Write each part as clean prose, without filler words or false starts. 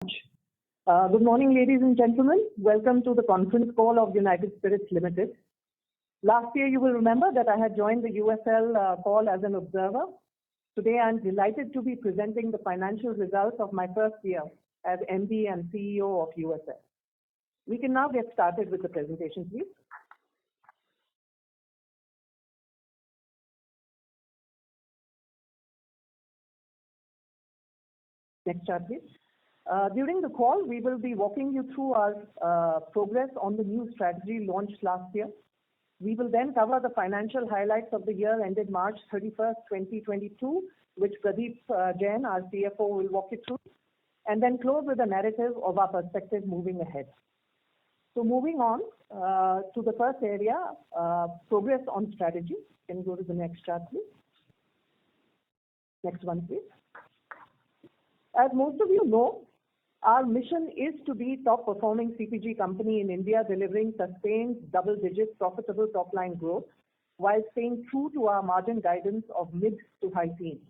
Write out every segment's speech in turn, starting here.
Good morning, ladies and gentlemen. Welcome to the conference call of United Spirits Limited. Last year, you will remember that I had joined the USL call as an observer. Today, I'm delighted to be presenting the financial results of my first year as MD and CEO of USL. We can now get started with the presentation, please. Next chart, please. During the call, we will be walking you through our progress on the new strategy launched last year. We will then cover the financial highlights of the year ended March 31st, 2022, which Pradeep Jain, our CFO, will walk you through, and then close with a narrative of our perspective moving ahead. So moving on to the first area, progress on strategy. Can you go to the next chart, please? Next one, please. As most of you know, our mission is to be top-performing CPG company in India, delivering sustained double-digit profitable top-line growth while staying true to our margin guidance of mid to high teens.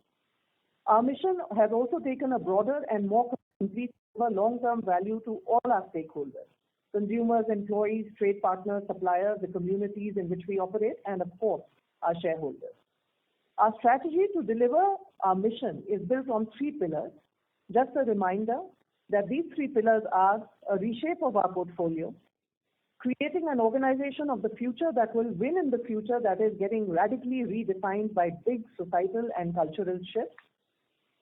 Our mission has also taken a broader and more complete long-term value to all our stakeholders: consumers, employees, trade partners, suppliers, the communities in which we operate, and of course, our shareholders. Our strategy to deliver our mission is built on three pillars. Just a reminder that these three pillars are a reshape of our portfolio, creating an organization of the future that will win in the future that is getting radically redefined by big societal and cultural shifts,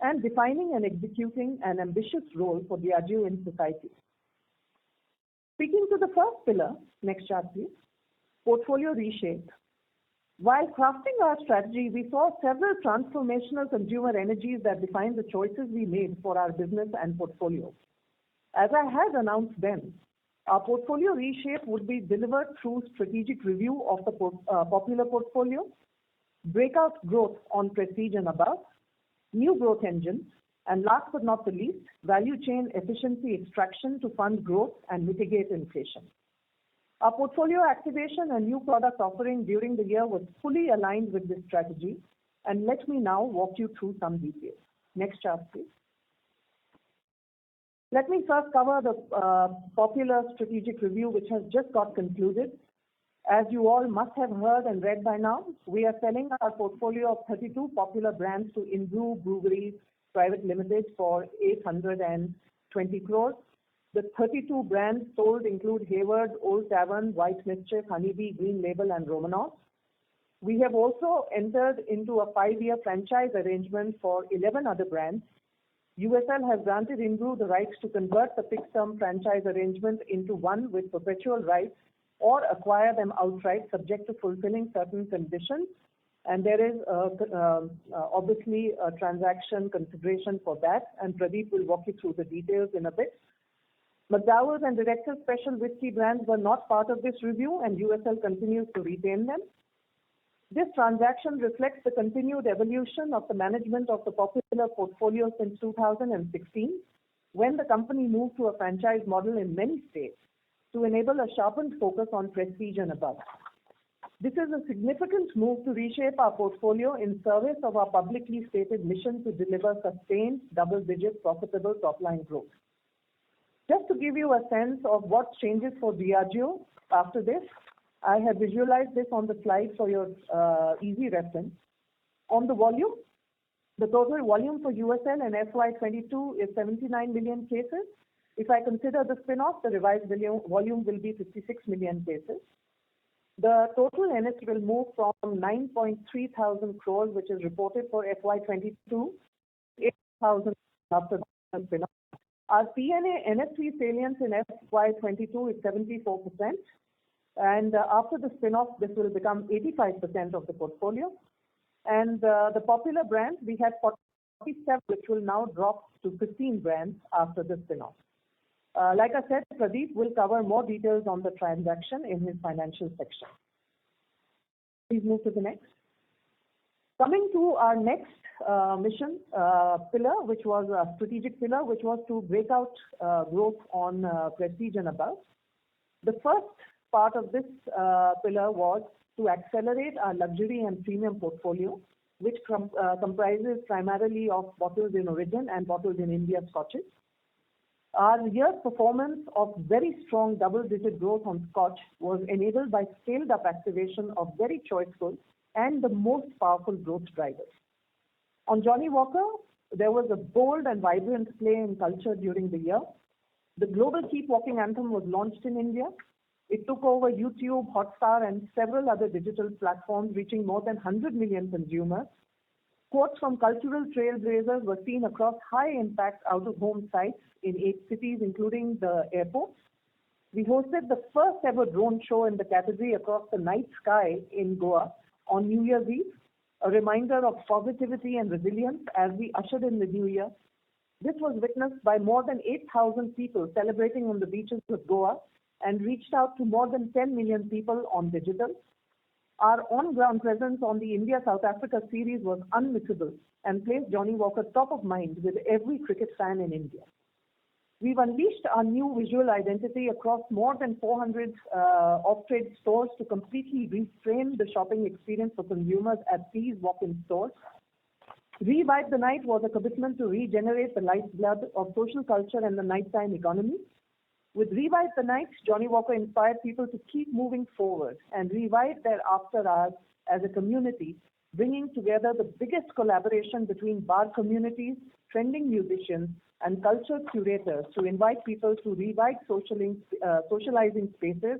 and defining and executing an ambitious role for Diageo in society. Speaking to the first pillar, next chart please, portfolio reshape. While crafting our strategy, we saw several transformational consumer energies that define the choices we made for our business and portfolio. As I had announced then, our portfolio reshape would be delivered through strategic review of the popular portfolio, breakout growth on prestige and above, new growth engines, and last but not the least, value chain efficiency extraction to fund growth and mitigate inflation. Our portfolio activation and new product offering during the year was fully aligned with this strategy, and let me now walk you through some details. Next chart, please. Let me first cover the popular strategic review, which has just got concluded. As you all must have heard and read by now, we are selling our portfolio of 32 popular brands to Inbrew Breweries Private Limited for 820 crores. The 32 brands sold include Hayward, Old Tavern, White Mischief, Honeybee, Green Label, and Romanov. We have also entered into a 5-year franchise arrangement for 11 other brands. USL has granted Inbrew the rights to convert the fixed-term franchise arrangement into one with perpetual rights or acquire them outright subject to fulfilling certain conditions. And there is obviously a transaction consideration for that, and Pradeep will walk you through the details in a bit. McDowell's and Director's Special Whiskey brands were not part of this review, and USL continues to retain them. This transaction reflects the continued evolution of the management of the popular portfolio since 2016, when the company moved to a franchise model in many states to enable a sharpened focus on prestige and above. This is a significant move to reshape our portfolio in service of our publicly stated mission to deliver sustained double-digit profitable top-line growth. Just to give you a sense of what changes for Diageo after this, I have visualized this on the slide for your easy reference. On the volume, the total volume for USL in FY22 is 79 million cases. If I consider the spin-off, the revised volume will be 56 million cases. The total NS will move from 9.3 thousand crores, which is reported for FY22, 8,000 after the spin-off. Our P&A NS3 salience in FY22 is 74%, and after the spin-off, this will become 85% of the portfolio. And the popular brands, we had 47, which will now drop to 15 brands after the spin-off. Like I said, Pradeep will cover more details on the transaction in his financial section. Please move to the next. Coming to our next mission pillar, which was a strategic pillar, which was to break out growth on prestige and above. The first part of this pillar was to accelerate our luxury and premium portfolio, which comprises primarily of bottles in origin and bottles in India scotches. Our year's performance of very strong double-digit growth on Scotch was enabled by scaled-up activation of very choiceful and the most powerful growth drivers. On Johnnie Walker, there was a bold and vibrant play in culture during the year. The global Keep Walking anthem was launched in India. It took over YouTube, Hotstar, and several other digital platforms, reaching more than 100 million consumers. Quotes from cultural trailblazers were seen across high-impact out-of-home sites in 8 cities, including the airports. We hosted the first ever drone show in the category across the night sky in Goa on New Year's Eve, a reminder of positivity and resilience as we ushered in the new year. This was witnessed by more than 8,000 people celebrating on the beaches of Goa and reached out to more than 10 million people on digital. Our on-ground presence on the India-South Africa series was unmissable and placed Johnnie Walker top of mind with every cricket fan in India. We've unleashed our new visual identity across more than 400 off-trade stores to completely reframe the shopping experience for consumers at these walk-in stores. Revive the Night was a commitment to regenerate the lifeblood of social culture and the nighttime economy. With Revive the Night, Johnnie Walker inspired people to keep moving forward and revive their after hours as a community, bringing together the biggest collaboration between bar communities, trending musicians, and culture curators to invite people to revive socializing spaces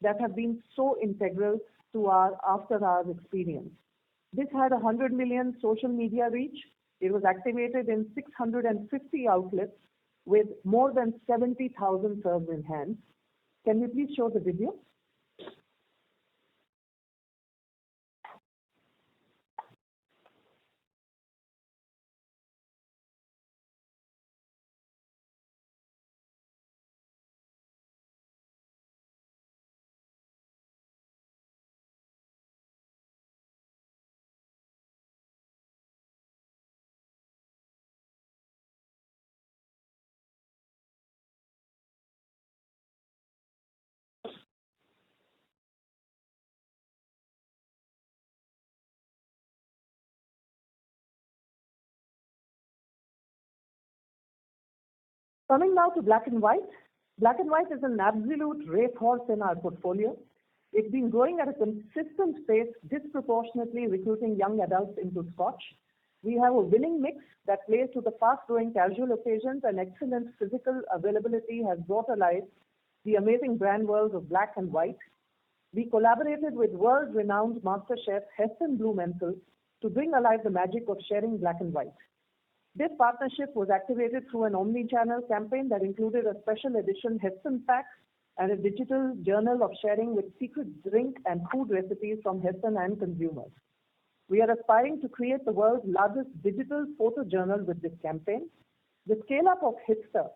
that have been so integral to our after-hours experience. This had 100 million social media reach. It was activated in 650 outlets with more than 70,000 serves in hand. Can you please show the video? Coming now to Black and White. Black and White is an absolute racehorse in our portfolio. It's been growing at a consistent pace, disproportionately recruiting young adults into Scotch. We have a winning mix that plays to the fast-growing casual occasions, and excellent physical availability has brought alive the amazing brand worlds of Black and White. We collaborated with world-renowned master chef Heston Blumenthal to bring alive the magic of sharing Black and White. This partnership was activated through an omni-channel campaign that included a special edition Heston pack and a digital journal of sharing with secret drink and food recipes from Heston and consumers. We are aspiring to create the world's largest digital photo journal with this campaign. The scale-up of Hipster,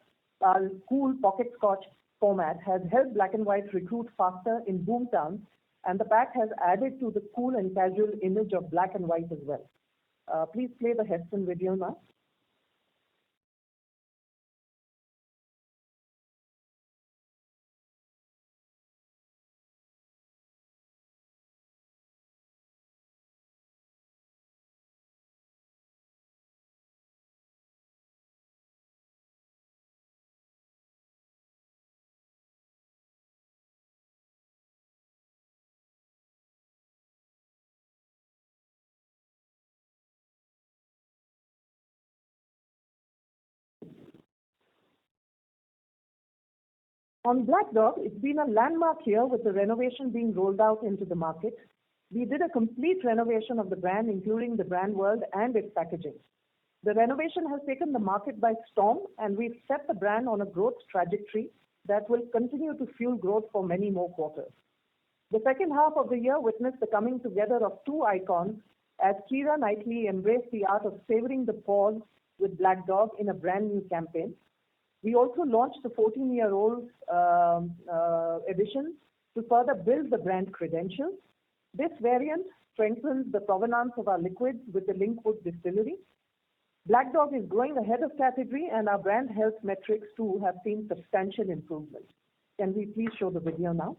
our cool pocket Scotch format, has helped Black and White recruit faster in boomtowns, and the pack has added to the cool and casual image of Black and White as well. Please play the Heston video now. On Black Dog, it's been a landmark year with the renovation being rolled out into the market. We did a complete renovation of the brand, including the brand world and its packaging. The renovation has taken the market by storm, and we've set the brand on a growth trajectory that will continue to fuel growth for many more quarters. The second half of the year witnessed the coming together of two icons as Keira Knightley embraced the art of savoring the pause with Black Dog in a brand new campaign. We also launched the 14-year-old edition to further build the brand credentials. This variant strengthens the provenance of our liquids with the Linkwood distillery. Black Dog is growing ahead of category, and our brand health metrics too have seen substantial improvement. Can we please show the video now?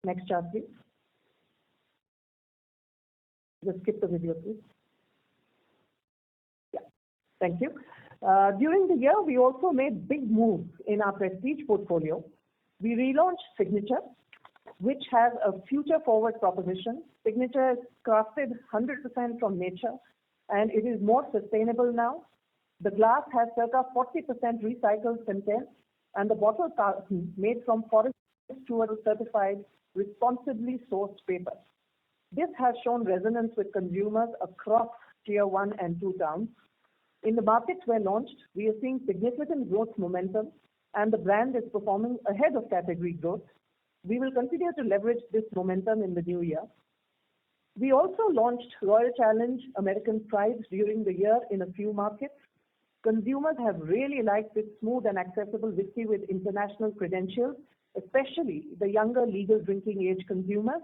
Next chart, please. Just skip the video, please. Yeah, thank you. During the year, we also made big moves in our prestige portfolio. We relaunched Signature, which has a future-forward proposition. Signature is crafted 100% from nature, and it is more sustainable now. The glass has circa 40% recycled content, and the bottle carton made from Forest Steward certified responsibly sourced paper. This has shown resonance with consumers across Tier 1 and 2 towns. In the markets where launched, we are seeing significant growth momentum, and the brand is performing ahead of category growth. We will continue to leverage this momentum in the new year. We also launched Royal Challenge American Pride during the year in a few markets. Consumers have really liked this smooth and accessible whiskey with international credentials, especially the younger legal drinking age consumers.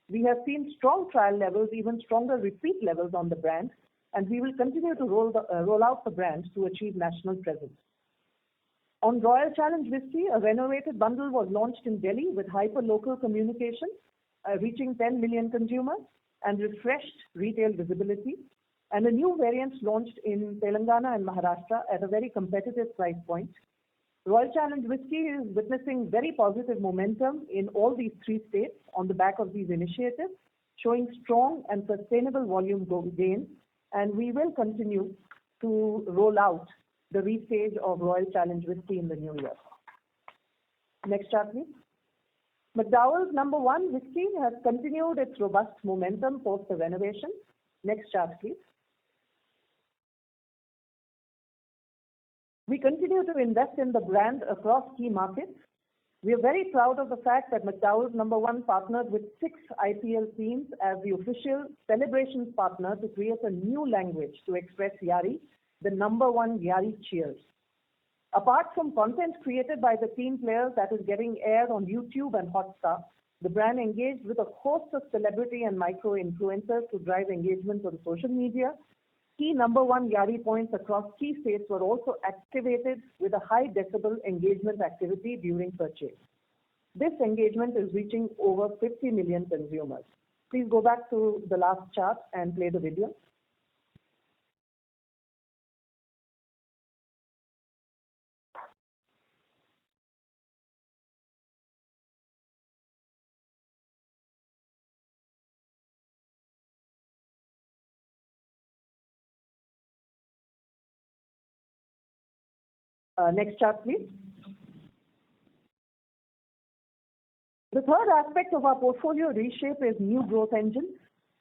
We have seen strong trial levels, even stronger repeat levels on the brand, and we will continue to roll out the brand to achieve national presence. On Royal Challenge Whisky, a renovated bundle was launched in Delhi with hyper-local communication, reaching 10 million consumers and refreshed retail visibility. And a new variant launched in Telangana and Maharashtra at a very competitive price point. Royal Challenge Whisky is witnessing very positive momentum in all these 3 states on the back of these initiatives, showing strong and sustainable volume gains, and we will continue to roll out the restage of Royal Challenge Whisky in the new year. Next chart, please. McDowell's No. 1 Whisky has continued its robust momentum post the renovation. Next chart, please. We continue to invest in the brand across key markets. We are very proud of the fact that McDowell's No. 1 partnered with 6 IPL teams as the official celebrations partner to create a new language to express Yari, the No. 1 Yari cheers. Apart from content created by the team players that is getting aired on YouTube and Hotstar, the brand engaged with a host of celebrity and micro-influencers to drive engagement on social media. Key No. 1 Yari points across key states were also activated with a high decibel engagement activity during purchase. This engagement is reaching over 50 million consumers. Please go back to the last chart and play the video. Next chart, please. The third aspect of our portfolio reshape is new growth engine.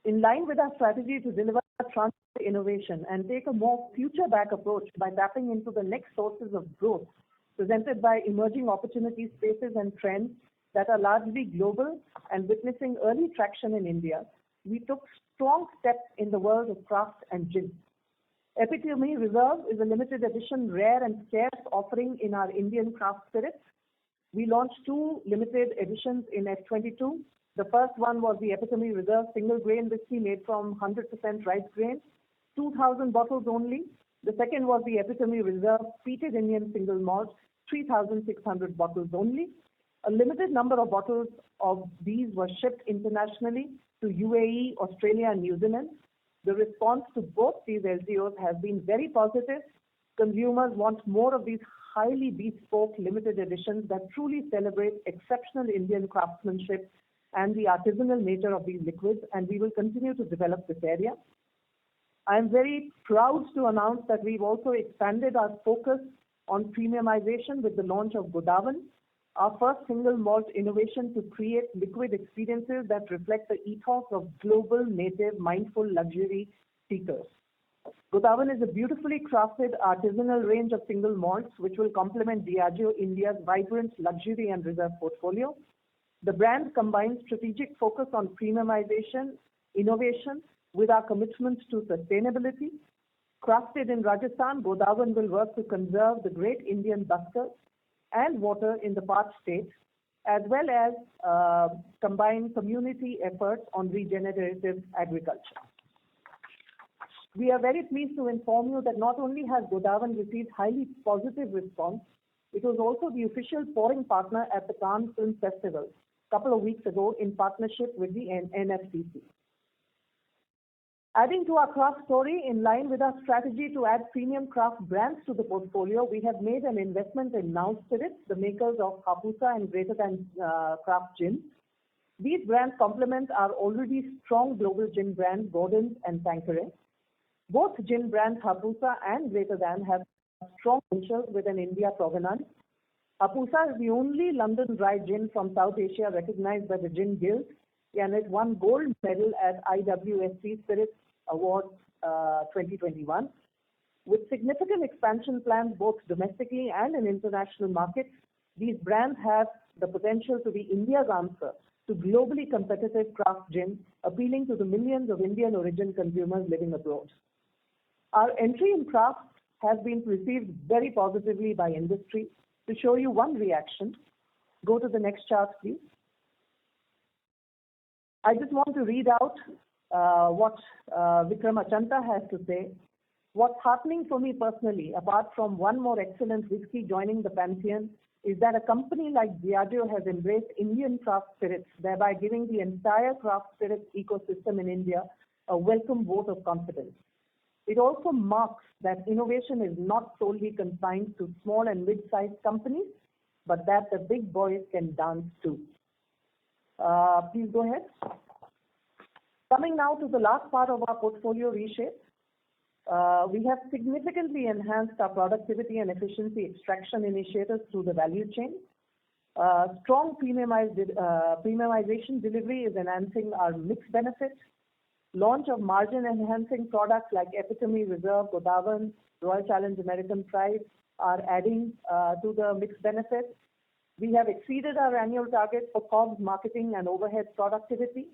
In line with our strategy to deliver transfer innovation and take a more future-back approach by tapping into the next sources of growth presented by emerging opportunity spaces and trends that are largely global and witnessing early traction in India, we took strong steps in the world of craft and gin. Epitome Reserve is a limited edition, rare and scarce offering in our Indian craft spirits. We launched 2 limited editions in F22. The first one was the Epitome Reserve single grain whiskey made from 100% rice grains, 2,000 bottles only. The second was the Epitome Reserve peated Indian single malt, 3,600 bottles only. A limited number of bottles of these were shipped internationally to UAE, Australia and New Zealand. The response to both these LTOs has been very positive. Consumers want more of these highly bespoke limited editions that truly celebrate exceptional Indian craftsmanship and the artisanal nature of these liquids, and we will continue to develop this area. I am very proud to announce that we've also expanded our focus on premiumization with the launch of Godawan, our first single malt innovation to create liquid experiences that reflect the ethos of global, native, mindful luxury seekers. Godawan is a beautifully crafted artisanal range of single malts which will complement Diageo India's vibrant luxury and reserve portfolio. The brand combines strategic focus on premiumization, innovation with our commitment to sustainability. Crafted in Rajasthan, Godawan will work to conserve the great Indian busker and water in the parched state, as well as combine community efforts on regenerative agriculture. We are very pleased to inform you that not only has Godawan received highly positive response, it was also the official pouring partner at the Cannes Film Festival, couple of weeks ago in partnership with the NFCC. Adding to our craft story, in line with our strategy to add premium craft brands to the portfolio, we have made an investment in Now Spirits, the makers of Hapusa and Greater Than Craft Gin. These brands complement our already strong global gin brands, Gordon's and Tanqueray. Both gin brands, Hapusa and Greater Than, have strong potential with an India provenance. Hapusa is the only London dry gin from South Asia recognized by the Gin Guild, and it won gold medal at IWSC Spirits Awards 2021. With significant expansion plans both domestically and in international markets, these brands have the potential to be India's answer to globally competitive craft gin, appealing to the millions of Indian origin consumers living abroad. Our entry in craft has been received very positively by industry. To show you one reaction, go to the next chart, please. I just want to read out what Vikram Achanta has to say. What's heartening for me personally, apart from one more excellent whiskey joining the pantheon, is that a company like Diageo has embraced Indian craft spirits, thereby giving the entire craft spirits ecosystem in India a welcome vote of confidence. It also marks that innovation is not solely confined to small and mid-sized companies, but that the big boys can dance too. Please go ahead. Coming now to the last part of our portfolio reshape. We have significantly enhanced our productivity and efficiency extraction initiatives through the value chain. Strong premiumization delivery is enhancing our mix benefit. Launch of margin-enhancing products like Epitome Reserve, Godawan, Royal Challenge American Pride are adding to the mix benefit. We have exceeded our annual target for COGS marketing and overhead productivity.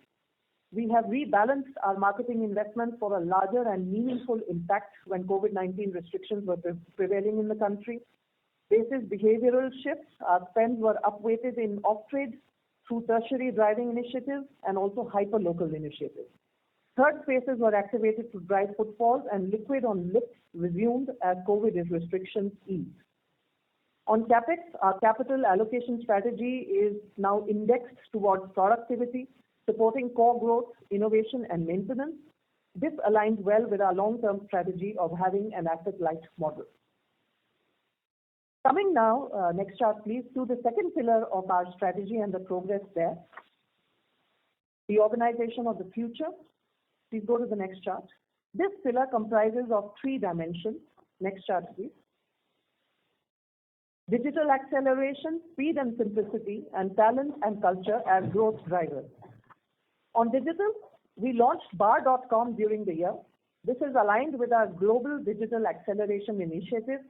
We have rebalanced our marketing investments for a larger and meaningful impact when COVID-19 restrictions were prevailing in the country. Basis behavioral shifts, our spends were upweighted in off-trade through tertiary driving initiatives and also hyper-local initiatives. Third spaces were activated to drive footfalls, and liquid on lips resumed as COVID restrictions eased. On CapEx, our capital allocation strategy is now indexed towards productivity, supporting core growth, innovation, and maintenance. This aligns well with our long-term strategy of having an asset-light model. Coming now, next chart please, to the second pillar of our strategy and the progress there. The organization of the future. Please go to the next chart. This pillar comprises of three dimensions. Next chart, please. Digital acceleration, speed and simplicity, and talent and culture as growth drivers. On digital, we launched bar.com during the year. This is aligned with our global digital acceleration initiative.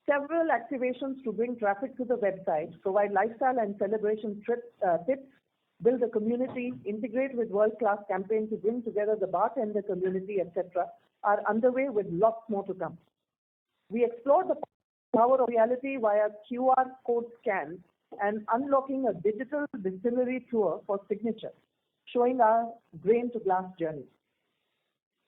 Several activations to bring traffic to the website, provide lifestyle and celebration tips, build a community, integrate with world-class campaigns to bring together the bartender community, etc., are underway with lots more to come. We explored the power of reality via QR code scans and unlocking a digital distillery tour for signature, showing our grain to glass journey.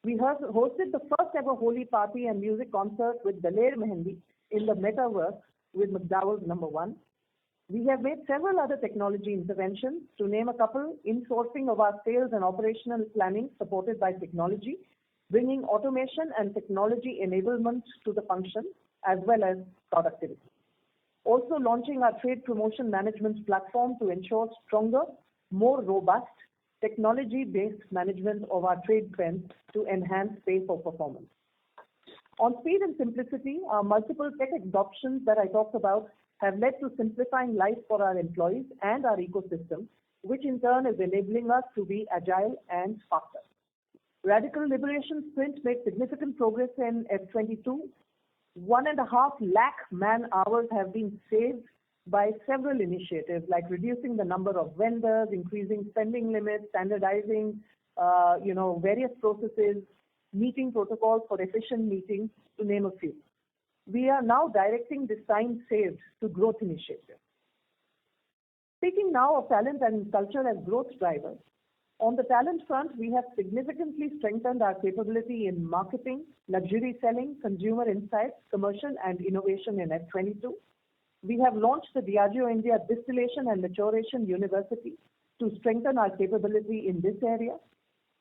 We hosted the first ever Holi party and music concert with Daler Mehendi in the metaverse with McDowell's #1. We have made several other technology interventions. To name a couple, insourcing of our sales and operational planning supported by technology, bringing automation and technology enablement to the function, as well as productivity. Also launching our trade promotion management platform to ensure stronger, more robust, technology-based management of our trade spend to enhance pay for performance. On speed and simplicity, our multiple tech adoptions that I talked about have led to simplifying life for our employees and our ecosystem, which in turn is enabling us to be agile and faster. Radical Liberation Sprint made significant progress in F22. 1.5 lakh man-hours have been saved by several initiatives like reducing the number of vendors, increasing spending limits, standardizing, various processes, meeting protocols for efficient meetings, to name a few. We are now directing this time saved to growth initiatives. Speaking now of talent and culture as growth drivers, on the talent front, we have significantly strengthened our capability in marketing, luxury selling, consumer insights, commercial and innovation in F22. We have launched the Diageo India Distillation and Maturation University to strengthen our capability in this area.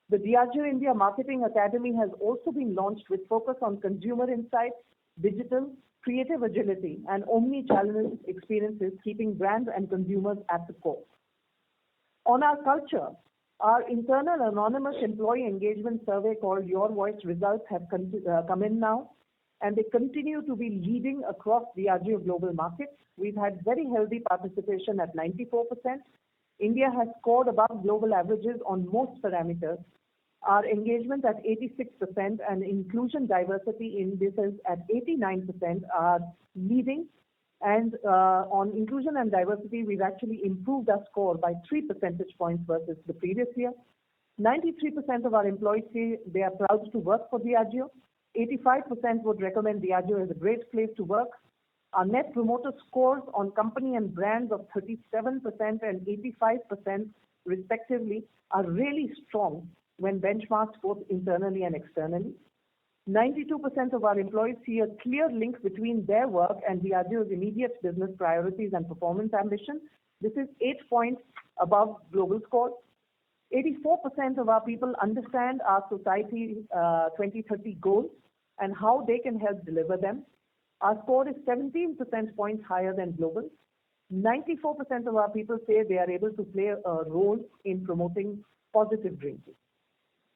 The Diageo India Marketing Academy has also been launched with focus on consumer insights, digital, creative agility, and omni-channel experiences, keeping brands and consumers at the core. On our culture, our internal anonymous employee engagement survey called Your Voice results have come in now, and they continue to be leading across Diageo global markets. We've had very healthy participation at 94%. India has scored above global averages on most parameters. Our engagement at 86% and inclusion diversity indices at 89% are leading. And on inclusion and diversity, we've actually improved our score by 3 percentage points versus the previous year. 93% of our employees say they are proud to work for Diageo. 85% would recommend Diageo as a great place to work. Our net promoter scores on company and brands of 37% and 85% respectively are really strong when benchmarked both internally and externally. 92% of our employees see a clear link between their work and Diageo's immediate business priorities and performance ambition. This is 8 points above global scores. 84% of our people understand our Society 2030 goals and how they can help deliver them. Our score is 17 percentage points higher than global. 94% of our people say they are able to play a role in promoting positive drinking.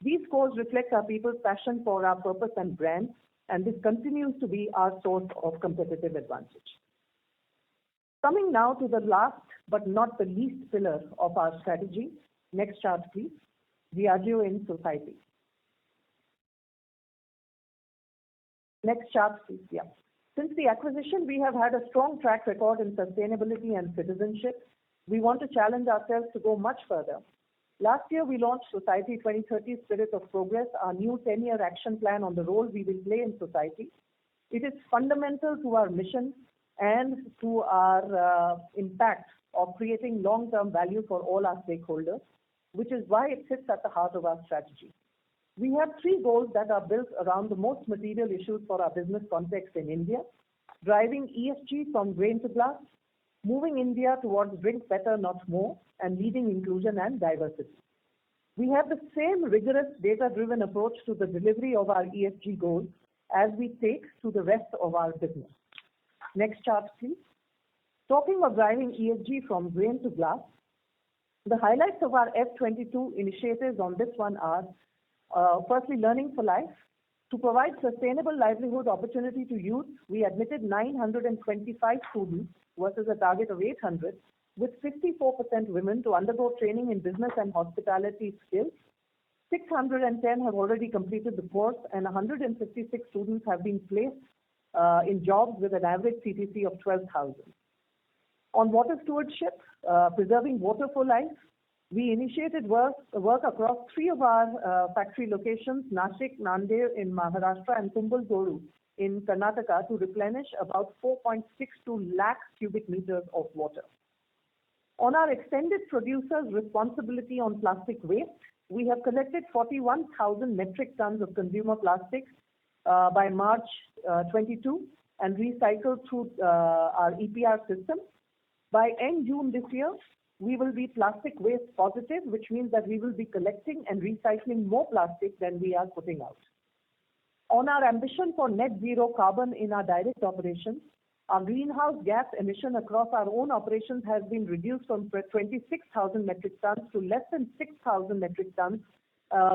These scores reflect our people's passion for our purpose and brand, and this continues to be our source of competitive advantage. Coming now to the last but not the least pillar of our strategy. Next chart, please. Diageo in society. Next chart, please. Yeah. Since the acquisition, we have had a strong track record in sustainability and citizenship. We want to challenge ourselves to go much further. Last year, we launched Society 2030 Spirit of Progress, our new 10-year action plan on the role we will play in society. It is fundamental to our mission and to our impact of creating long-term value for all our stakeholders, which is why it sits at the heart of our strategy. We have 3 goals that are built around the most material issues for our business context in India: driving ESG from grain to glass, moving India towards drink better, not more, and leading inclusion and diversity. We have the same rigorous data-driven approach to the delivery of our ESG goals as we take to the rest of our business. Next chart, please. Talking of driving ESG from grain to glass, the highlights of our F22 initiatives on this one are, firstly, learning for life. To provide sustainable livelihood opportunity to youth, we admitted 925 students versus a target of 800, with 54% women to undergo training in business and hospitality skills. 610 have already completed the course, and 156 students have been placed in jobs with an average CTC of 12,000. On water stewardship, preserving water for life, we initiated work across 3 of our factory locations, Nashik, Nanded in Maharashtra, and Tumbalgoru in Karnataka, to replenish about 4.62 lakh cubic meters of water. On our extended producers' responsibility on plastic waste, we have collected 41,000 metric tons of consumer plastics by March 22 and recycled through our EPR system. By end June this year, we will be plastic waste positive, which means that we will be collecting and recycling more plastic than we are putting out. On our ambition for net zero carbon in our direct operations, our greenhouse gas emission across our own operations has been reduced from 26,000 metric tons to less than 6,000 metric tons,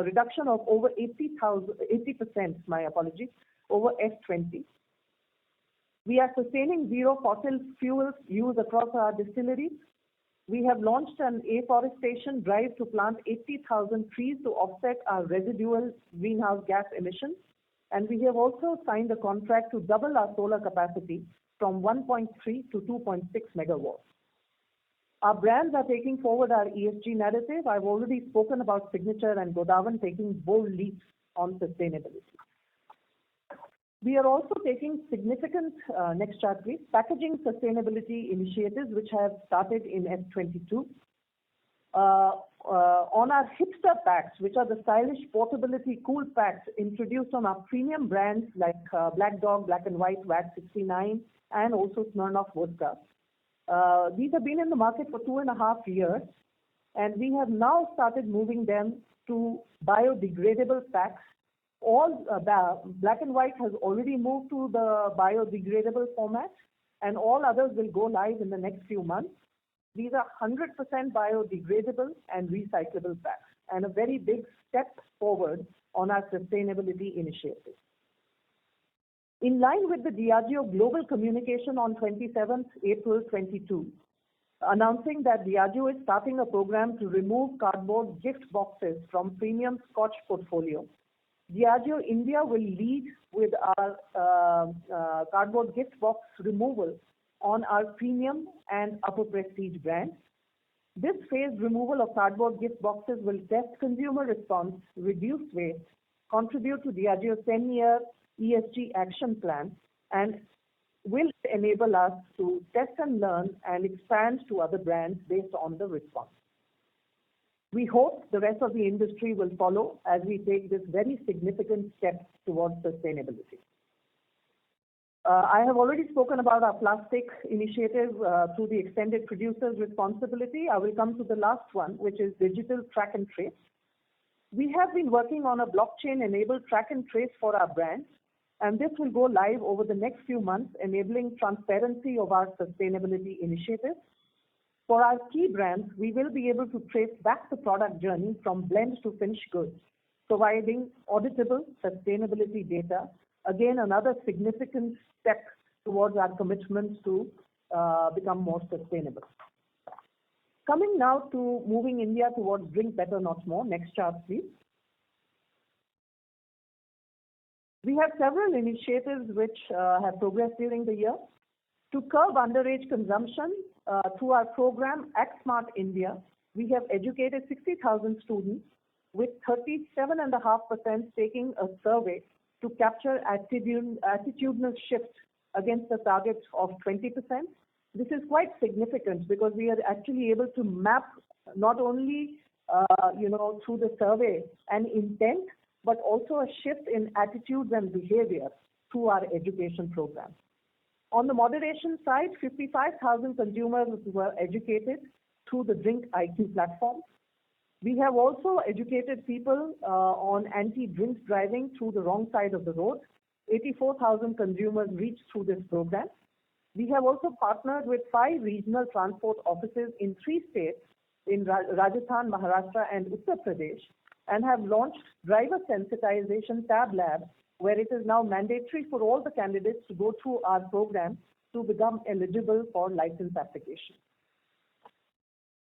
reduction of over 80%, over F20. We are sustaining zero fossil fuels use across our distilleries. We have launched an afforestation drive to plant 80,000 trees to offset our residual greenhouse gas emissions. And we have also signed a contract to double our solar capacity from 1.3 to 2.6 megawatts. Our brands are taking forward our ESG narrative. I've already spoken about Signature and Godawan taking bold leaps on sustainability. We are also taking significant, next chart please, packaging sustainability initiatives which have started in F22. on our hipster packs, which are the stylish portability cool packs introduced on our premium brands like Black Dog, Black and White, VAT 69, and also Smirnoff Vodka. These have been in the market for 2.5 years, and we have now started moving them to biodegradable packs. All Black and White has already moved to the biodegradable format, and all others will go live in the next few months. These are 100% biodegradable and recyclable packs, and a very big step forward on our sustainability initiative. In line with the Diageo global communication on 27th April 22, announcing that Diageo is starting a program to remove cardboard gift boxes from premium Scotch portfolio, Diageo India will lead with our cardboard gift box removal on our premium and upper prestige brands. This phased removal of cardboard gift boxes will test consumer response, reduce waste, contribute to Diageo's 10-year ESG action plan, and will enable us to test and learn and expand to other brands based on the response. We hope the rest of the industry will follow as we take this very significant step towards sustainability. I have already spoken about our plastic initiative through the extended producer's responsibility. I will come to the last one, which is digital track and trace. We have been working on a blockchain-enabled track and trace for our brands, and this will go live over the next few months, enabling transparency of our sustainability initiatives. For our key brands, we will be able to trace back the product journey from blend to finished goods, providing auditable sustainability data. Again, another significant step towards our commitments to become more sustainable. Coming now to moving India towards drink better, not more. Next chart, please. We have several initiatives which have progressed during the year. To curb underage consumption, through our program Act Smart India, we have educated 60,000 students, with 37.5% taking a survey to capture attitudinal shift against the target of 20%. This is quite significant because we are actually able to map not only through the survey and intent, but also a shift in attitudes and behavior through our education program. On the moderation side, 55,000 consumers were educated through the Drink IQ platform. We have also educated people on anti-drink driving through the wrong side of the road. 84,000 consumers reached through this program. We have also partnered with 5 regional transport offices in 3 states, in Rajasthan, Maharashtra, and Uttar Pradesh, and have launched driver sensitization tab lab, where it is now mandatory for all the candidates to go through our program to become eligible for license application.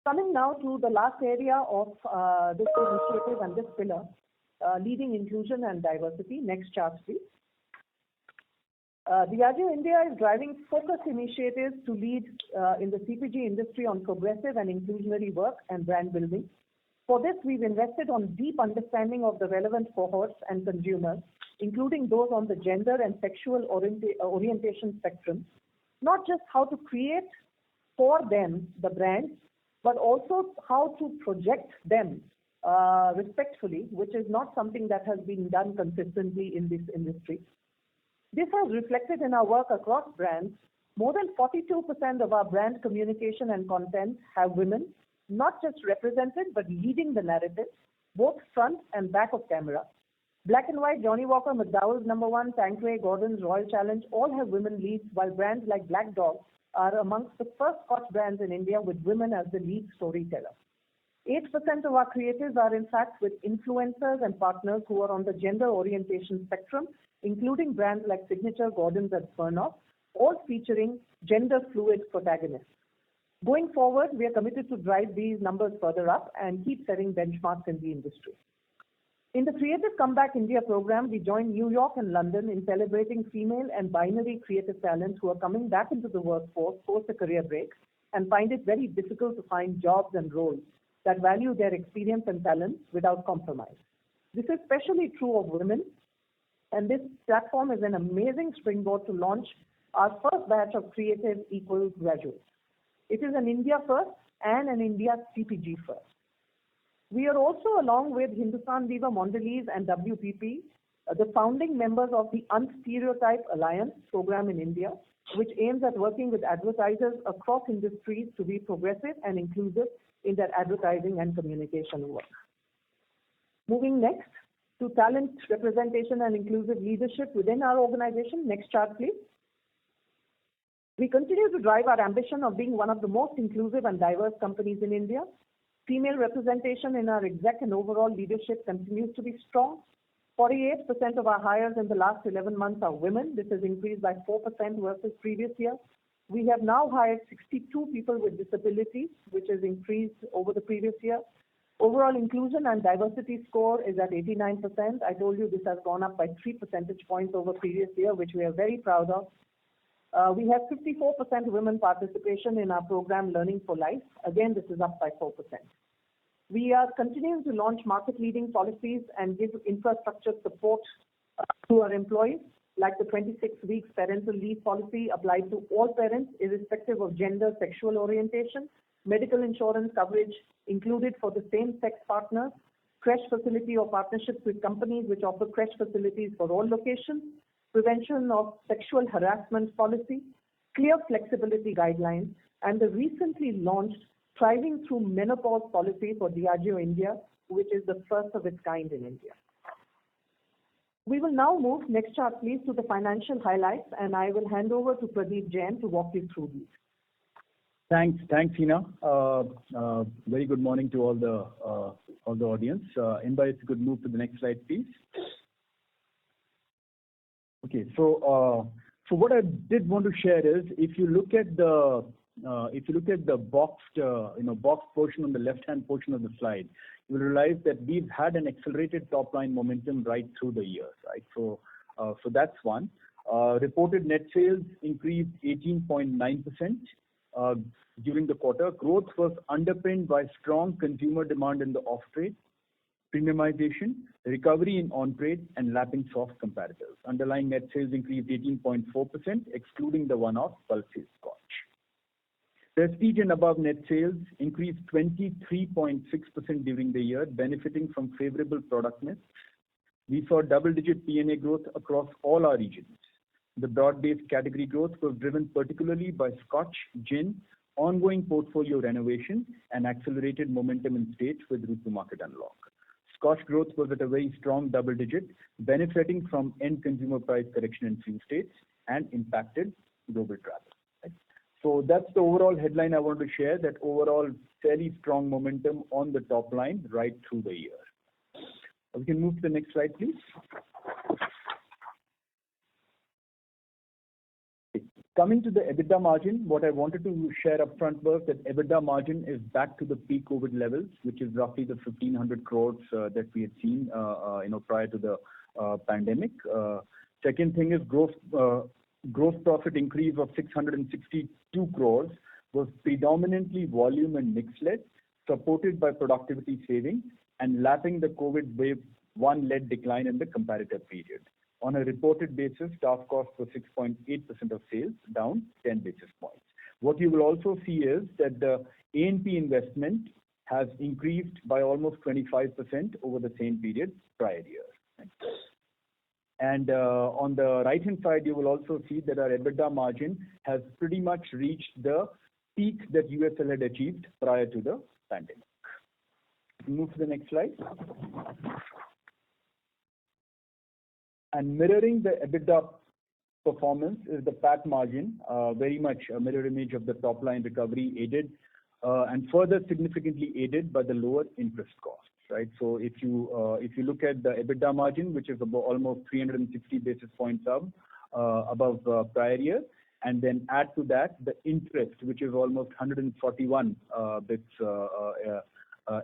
Coming now to the last area of this initiative and this pillar, leading inclusion and diversity. Next chart, please. Diageo India is driving focused initiatives to lead in the CPG industry on progressive and inclusionary work and brand building. For this, we've invested on deep understanding of the relevant cohorts and consumers, including those on the gender and sexual orientation spectrum, not just how to create for them the brands, but also how to project them respectfully, which is not something that has been done consistently in this industry. This has reflected in our work across brands. More than 42% of our brand communication and content have women, not just represented, but leading the narrative, both front and back of camera. Black and White, Johnnie Walker, McDowell's #1, Tanqueray, Gordon's, Royal Challenge, all have women leads, while brands like Black Dog are amongst the first Scotch brands in India with women as the lead storyteller. 8% of our creatives are in fact with influencers and partners who are on the gender orientation spectrum, including brands like Signature, Gordon's, and Smirnoff, all featuring gender fluid protagonists. Going forward, we are committed to drive these numbers further up and keep setting benchmarks in the industry. In the Creative Comeback India program, we joined New York and London in celebrating female and binary creative talents who are coming back into the workforce post a career break and find it very difficult to find jobs and roles that value their experience and talents without compromise. This is especially true of women, and this platform is an amazing springboard to launch our first batch of Creative Equal graduates. It is an India first and an India CPG first. We are also, along with Hindustan Viva Mondelez and WPP, the founding members of the Unstereotype Alliance program in India, which aims at working with advertisers across industries to be progressive and inclusive in their advertising and communication work. Moving next to talent representation and inclusive leadership within our organization. Next chart, please. We continue to drive our ambition of being one of the most inclusive and diverse companies in India. Female representation in our exec and overall leadership continues to be strong. 48% of our hires in the last 11 months are women. This has increased by 4% versus previous year. We have now hired 62 people with disabilities, which has increased over the previous year. Overall inclusion and diversity score is at 89%. I told you this has gone up by 3 percentage points over previous year, which we are very proud of. We have 54% women participation in our program Learning for Life. Again, this is up by 4%. We are continuing to launch market-leading policies and give infrastructure support to our employees, like the 26 weeks parental leave policy applied to all parents, irrespective of gender, sexual orientation, medical insurance coverage included for the same-sex partners, creche facility or partnerships with companies which offer creche facilities for all locations, prevention of sexual harassment policy, clear flexibility guidelines, and the recently launched Thriving Through Menopause policy for Diageo India, which is the first of its kind in India. We will now move, next chart please, to the financial highlights, and I will hand over to Pradeep Jain to walk you through these. Thanks, Hina. Very good morning to all the audience. Inba, if you could move to the next slide, please. Okay, so what I did want to share is, if you look at the boxed portion on the left-hand portion of the slide, you will realize that we've had an accelerated top-line momentum right through the year, right? So that's one. Reported net sales increased 18.9% during the quarter. Growth was underpinned by strong consumer demand in the off-trade, premiumization, recovery in on-trade, and lapping soft comparators. Underlying net sales increased 18.4%, excluding the one-off pulses Scotch. Prestige and above net sales increased 23.6% during the year, benefiting from favorable product mix. We saw double-digit P&A growth across all our regions. The broad-based category growth was driven particularly by Scotch, gin, ongoing portfolio renovation, and accelerated momentum in states with route to market unlock. Scotch growth was at a very strong double-digit, benefiting from end consumer price correction in few states and impacted global travel. So that's the overall headline I want to share, that overall fairly strong momentum on the top line right through the year. We can move to the next slide, please. Coming to the EBITDA margin, what I wanted to share upfront was that EBITDA margin is back to the pre-COVID levels, which is roughly the 1,500 crores that we had seen prior to the pandemic. Second thing is gross profit increase of 662 crores was predominantly volume and mix-led, supported by productivity savings and lapping the COVID wave one-led decline in the comparative period. On a reported basis, staff costs were 6.8% of sales, down 10 basis points. What you will also see is that the A&P investment has increased by almost 25% over the same period prior year. And on the right-hand side, you will also see that our EBITDA margin has pretty much reached the peak that USL had achieved prior to the pandemic. Move to the next slide. And mirroring the EBITDA performance is the PAT margin, very much a mirror image of the top-line recovery aided and further significantly aided by the lower interest costs. Right, so if you look at the EBITDA margin, which is about almost 360 basis points up above prior year, and then add to that the interest, which is almost 141 bits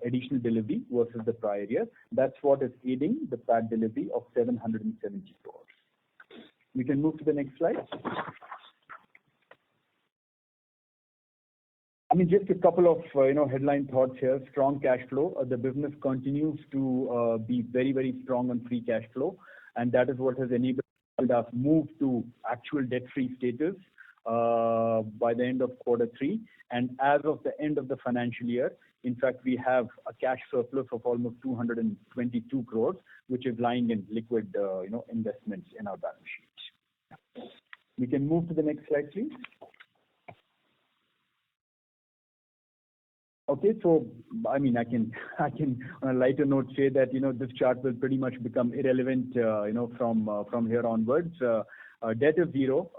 additional delivery versus the prior year, that's what is aiding the PAT delivery of 770 crores. We can move to the next slide. I mean, just a couple of headline thoughts here. Strong cash flow. The business continues to be very, very strong on free cash flow, and that is what has enabled us move to actual debt-free status by the end of Q3. And as of the end of the financial year, In fact, we have a cash surplus of almost 222 crores, which is lying in liquid, investments in our balance sheet. We can move to the next slide, please. Okay, so I mean, I can on a lighter note say that this chart will pretty much become irrelevant, from here onwards. Debt is zero,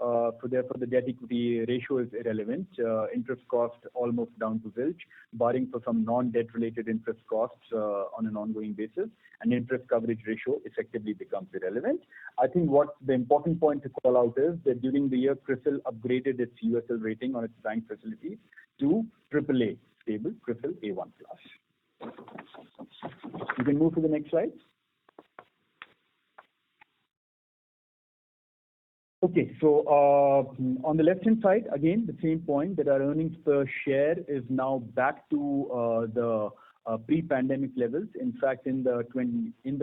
so therefore the debt equity ratio is irrelevant. Interest cost almost down to zilch, barring for some non-debt related interest costs on an ongoing basis, and interest coverage ratio effectively becomes irrelevant. I think what the important point to call out is that during the year, CRISIL upgraded its USL rating on its bank facilities to AAA. Stable, CRISIL A1+. You can move to the next slide. Okay, so on the left-hand side, again, the same point that our earnings per share is now back to the pre-pandemic levels. In fact, in the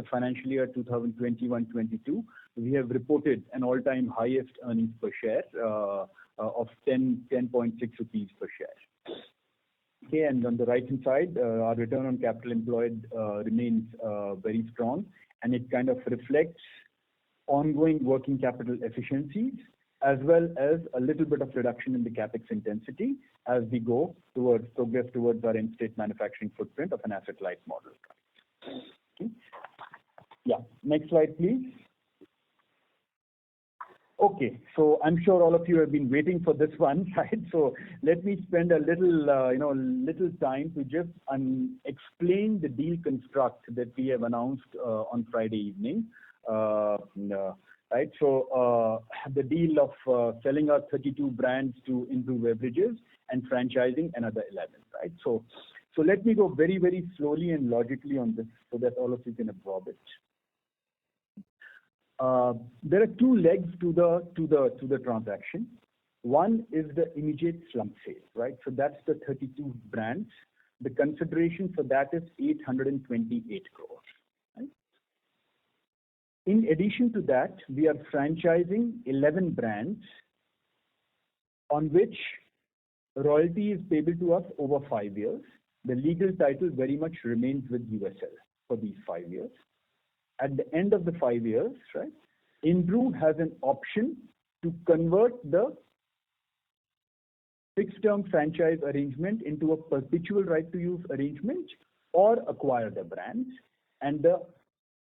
financial year 2021-22, we have reported an all-time highest earnings per share of 10.6 rupees per share. Okay, and on the right-hand side, our return on capital employed remains very strong, and it kind of reflects ongoing working capital efficiencies as well as a little bit of reduction in the capex intensity as we go progress towards our in-state manufacturing footprint of an asset-light model. Okay. Yeah, next slide, please. Okay, so I'm sure all of you have been waiting for this one, right? So let me spend a little time to just explain the deal construct that we have announced on Friday evening. Right, so the deal of selling our 32 brands to Improve Beverages and franchising another 11, right? So let me go very, very slowly and logically on this so that all of you can absorb it. There are two legs to the transaction. One is the immediate slump sale, right? So that's the 32 brands. The consideration for that is 828 crores. Right? In addition to that, we are franchising 11 brands on which royalty is payable to us over 5 years. The legal title very much remains with USL for these 5 years. At the end of the 5 years, right, Improve has an option to convert the fixed-term franchise arrangement into a perpetual right-to-use arrangement or acquire the brands. And the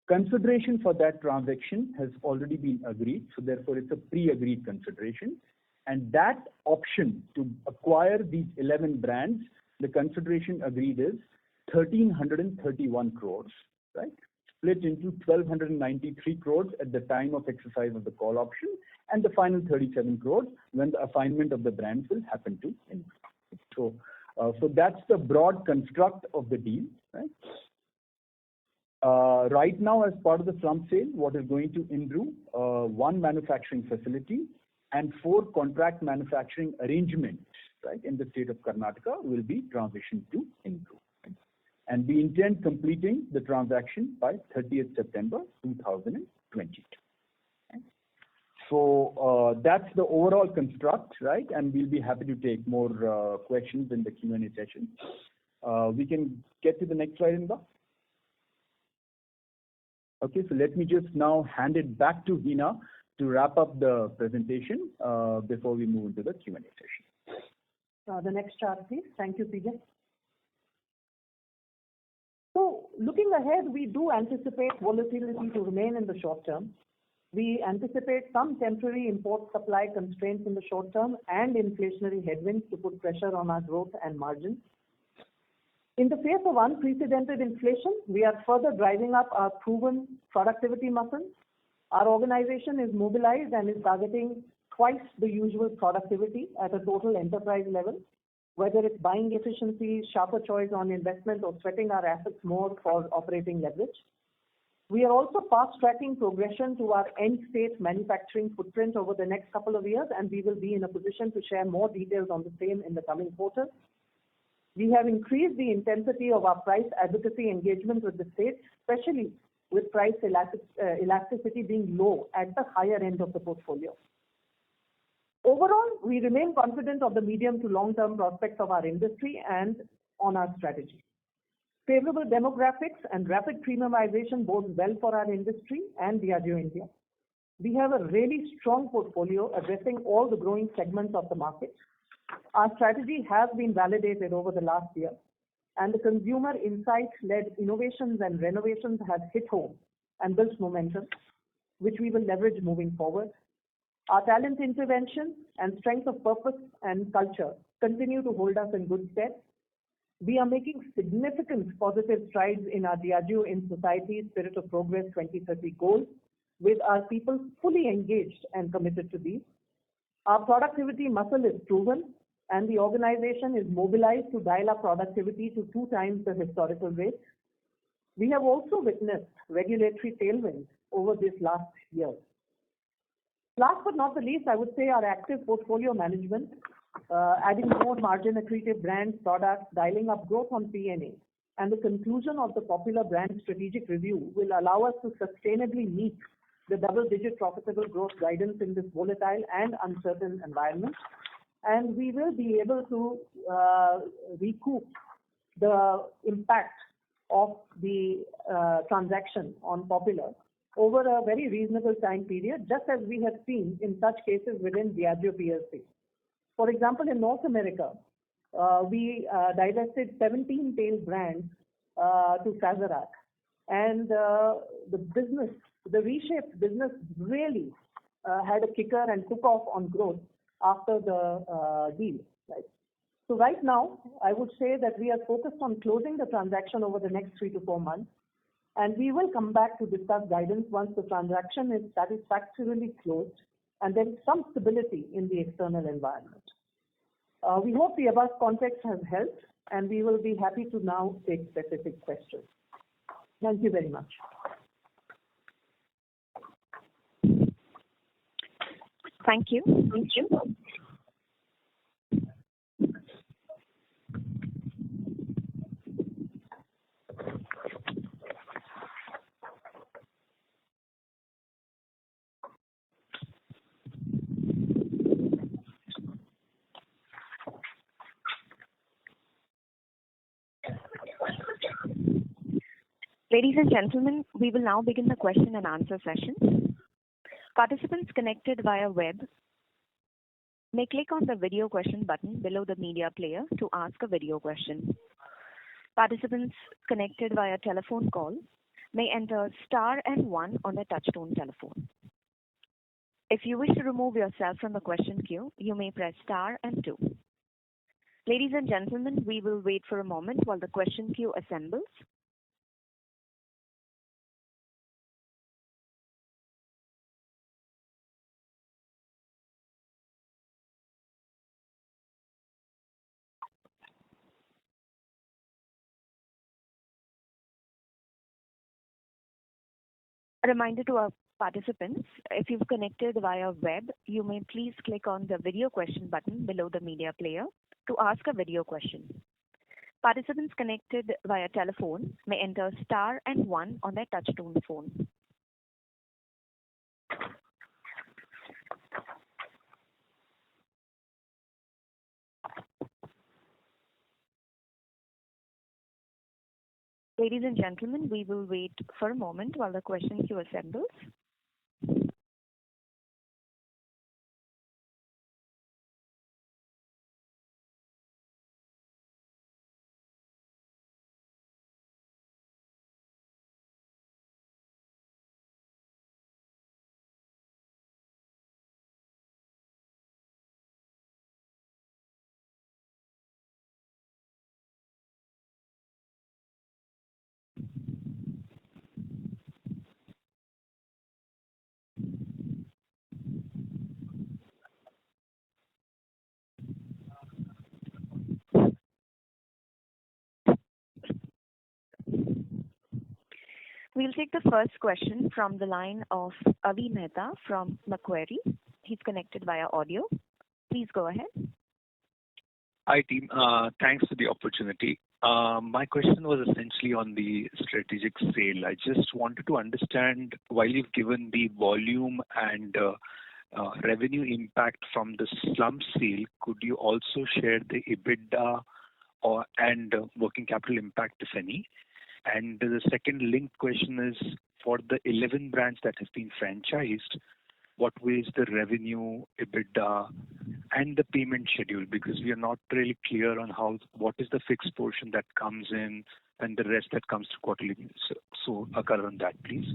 consideration for that transaction has already been agreed, so therefore it's a pre-agreed consideration. And that option to acquire these 11 brands, the consideration agreed is 1,331 crores, right? Split into 1,293 crores at the time of exercise of the call option, and the final 37 crores when the assignment of the brands will happen to Improve. So that's the broad construct of the deal, right? Right now, as part of the slump sale, what is going to Improve, one manufacturing facility and 4 contract manufacturing arrangements, right, in the state of Karnataka will be transitioned to Improve. And we intend completing the transaction by 30th September 2022. Okay. So that's the overall construct, right? And we'll be happy to take more questions in the Q&A session. We can get to the next slide, Inba. Okay, so let me just now hand it back to Hina to wrap up the presentation before we move into the Q&A session. The next chart, please. Thank you, PJ. So looking ahead, we do anticipate volatility to remain in the short term. We anticipate some temporary import supply constraints in the short term and inflationary headwinds to put pressure on our growth and margins. In the face of unprecedented inflation, we are further driving up our proven productivity muscle. Our organization is mobilized and is targeting twice the usual productivity at a total enterprise level, whether it's buying efficiency, sharper choice on investment, or sweating our assets more for operating leverage. We are also fast-tracking progression to our end-state manufacturing footprint over the next couple of years, and we will be in a position to share more details on the same in the coming quarters. We have increased the intensity of our price advocacy engagement with the state, especially with price elasticity being low at the higher end of the portfolio. Overall, we remain confident of the medium to long-term prospects of our industry and on our strategy. Favorable demographics and rapid premiumization bodes well for our industry and Diageo India. We have a really strong portfolio addressing all the growing segments of the market. Our strategy has been validated over the last year, and the consumer insight-led innovations and renovations have hit home and built momentum, which we will leverage moving forward. Our talent intervention and strength of purpose and culture continue to hold us in good stead. We are making significant positive strides in our Diageo in Society Spirit of Progress 2030 goals, with our people fully engaged and committed to these. Our productivity muscle is proven, and the organization is mobilized to dial up productivity to 2 times the historical rate. We have also witnessed regulatory tailwinds over this last year. Last but not the least, I would say our active portfolio management, adding more margin accretive brands, products, dialing up growth on P&A, and the conclusion of the popular brand strategic review will allow us to sustainably meet the double-digit profitable growth guidance in this volatile and uncertain environment. And we will be able to recoup the impact of the transaction on Popular over a very reasonable time period, just as we have seen in such cases within Diageo PLC. For example, in North America, we divested 17 tail brands to Sazerac, and the reshaped business really had a kicker and took off on growth after the deal. Right? So right now, I would say that we are focused on closing the transaction over the next 3 to 4 months, and we will come back to discuss guidance once the transaction is satisfactorily closed and there is some stability in the external environment. We hope the above context has helped, and we will be happy to now take specific questions. Thank you very much. Thank you. Thank you. Ladies and gentlemen, we will now begin the question and answer session. Participants connected via web may click on the video question button below the media player to ask a video question. Participants connected via telephone call may enter star and 1 on their touchtone telephone. If you wish to remove yourself from the question queue, you may press star and 2. Ladies and gentlemen, we will wait for a moment while the question queue assembles. A reminder to our participants, if you've connected via web, you may please click on the video question button below the media player to ask a video question. Participants connected via telephone may enter star and 1 on their touchtone phone. Ladies and gentlemen, we will wait for a moment while the question queue assembles. We'll take the first question from the line of Avi Mehta from Macquarie. He's connected via audio. Please go ahead. Hi, team. Thanks for the opportunity. My question was essentially on the strategic sale. I just wanted to understand, while you've given the volume and revenue impact from the slump sale, could you also share the EBITDA and working capital impact, if any? And the second linked question is, for the 11 brands that have been franchised, what is the revenue, EBITDA, and the payment schedule? Because we are not really clear on what is the fixed portion that comes in and the rest that comes through quarterly. So a color on that, please.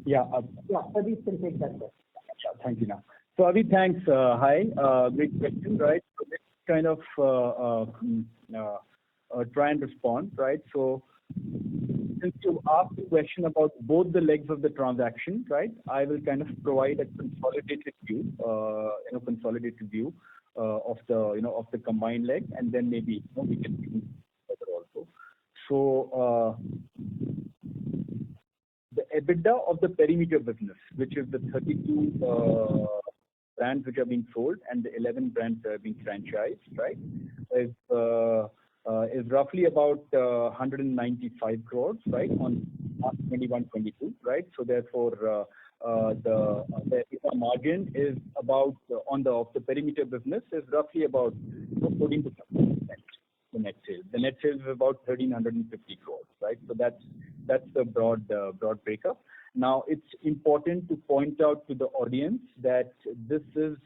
Yeah, Pradeep can take that question. thank you. Now, so Avi, thanks. Hi, great question, right? So let's kind of try and respond, right? So since you asked the question about both the legs of the transaction, right, I will kind of provide a consolidated view, of the combined leg, and then maybe we can further also. So the EBITDA of the perimeter business, which is the 32 brands which are being sold and the 11 brands that are being franchised, right, is roughly about 195 crores, right, on March 21-22, right? So therefore, the EBITDA margin is about of the perimeter business is roughly about 14 to 15%. The net sales. The net sales is about 1,350 crores, right? So that's the broad breakup. Now, it's important to point out to the audience that this is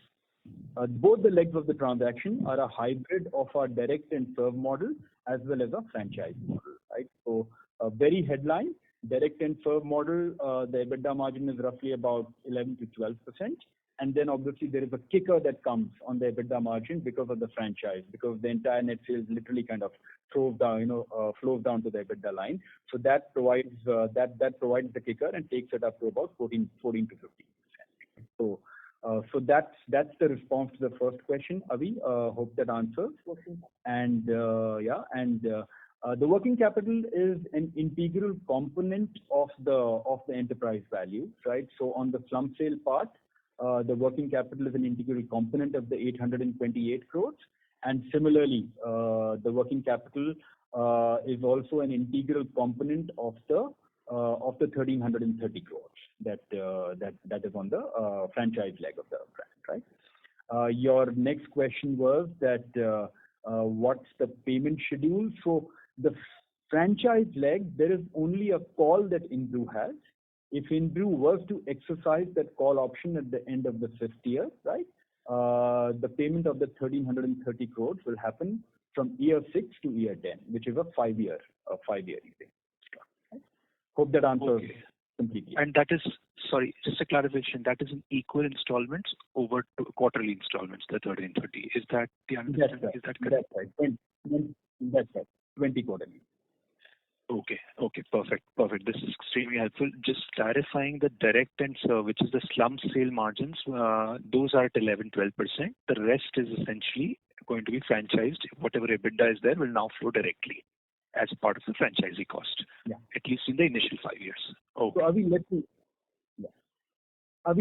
both the legs of the transaction are a hybrid of our direct and serve model as well as a franchise model, right? So, very headline, direct and serve model, the EBITDA margin is roughly about 11 to 12%. And then obviously there is a kicker that comes on the EBITDA margin because of the franchise, because the entire net sales literally kind of flows down to the EBITDA line. So that provides the kicker and takes it up to about 14 to 15%. So that's the response to the first question, Avi. Hope that answers. And the working capital is an integral component of the enterprise value, right? So on the slump sale part, the working capital is an integral component of the 828 crores, and similarly, the working capital is also an integral component of the 1,330 crores that is on the franchise leg of the brand, right? Your next question was that what's the payment schedule? So the franchise leg, there is only a call that Inbrew has. If Inbrew was to exercise that call option at the end of the 5th year, right, the payment of the 1,330 crores will happen from year 6 to year 10, which is a 5-year leasing. Right? Hope that answers completely. And that is, sorry, just a clarification, that is in equal installments over quarterly installments, the 1,330. Is that the understanding? That's right. Is that correct? That's right. That's right. 20 quarterly. Okay, perfect. This is extremely helpful. Just clarifying the direct and serve, which is the slump sale margins, those are at 11-12%. The rest is essentially going to be franchised. Whatever EBITDA is there will now flow directly as part of the franchisee cost, at least in the initial 5 years. Okay. So Avi,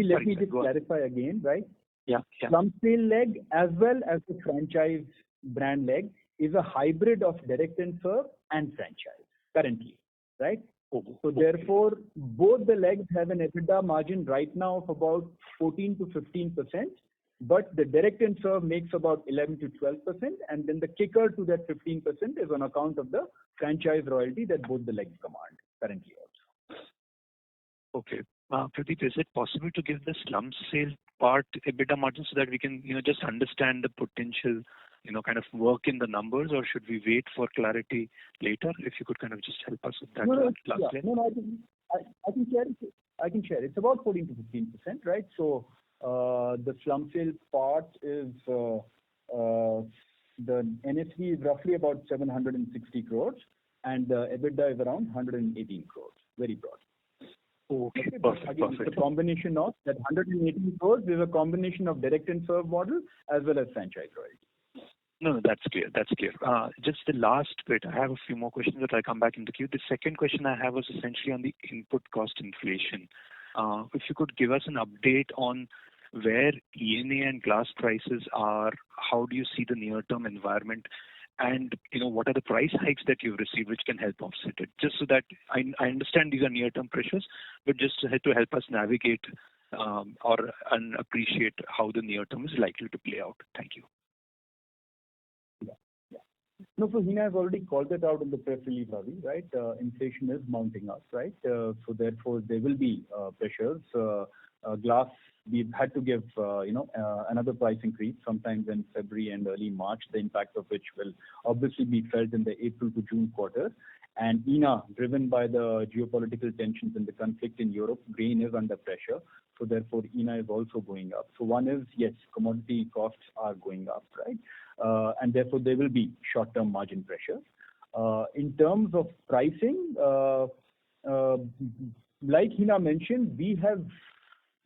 let me just clarify again, right? Yeah. Slump sale leg as well as the franchise brand leg is a hybrid of direct and serve and franchise currently, right? So therefore, both the legs have an EBITDA margin right now of about 14 to 15%, but the direct and serve makes about 11 to 12%, and then the kicker to that 15% is on account of the franchise royalty that both the legs command currently also. Okay. Pradeep, is it possible to give the slump sale part EBITDA margin so that we can, just understand the potential, kind of work in the numbers, or should we wait for clarity later? If you could kind of just help us with that. I can share it. I can share. It's about 14 to 15%, right? So the slump sale part is the NSV is roughly about 760 crores, and the EBITDA is around 118 crores. Very broad. Okay, perfect. Again, it's a combination of that 118 crores. There's a combination of direct and serve model as well as franchise royalty. No, that's clear. Just the last bit, I have a few more questions that I'll come back in the queue. The second question I have was essentially on the input cost inflation. If you could give us an update on where ENA and glass prices are, how do you see the near-term environment, and what are the price hikes that you've received which can help offset it? Just so that I understand these are near-term pressures, but just to help us navigate and appreciate how the near-term is likely to play out. Thank you. No, so Hina has already called it out in the press release, Ravi, right? Inflation is mounting up, right? So therefore, there will be pressures. Glass, we've had to give, another price increase sometimes in February and early March, the impact of which will obviously be felt in the April to June quarter. And ENA, driven by the geopolitical tensions and the conflict in Europe, grain is under pressure. So therefore, ENA is also going up. So one is, yes, commodity costs are going up, right? And therefore, there will be short-term margin pressure. In terms of pricing, like Hina mentioned, we have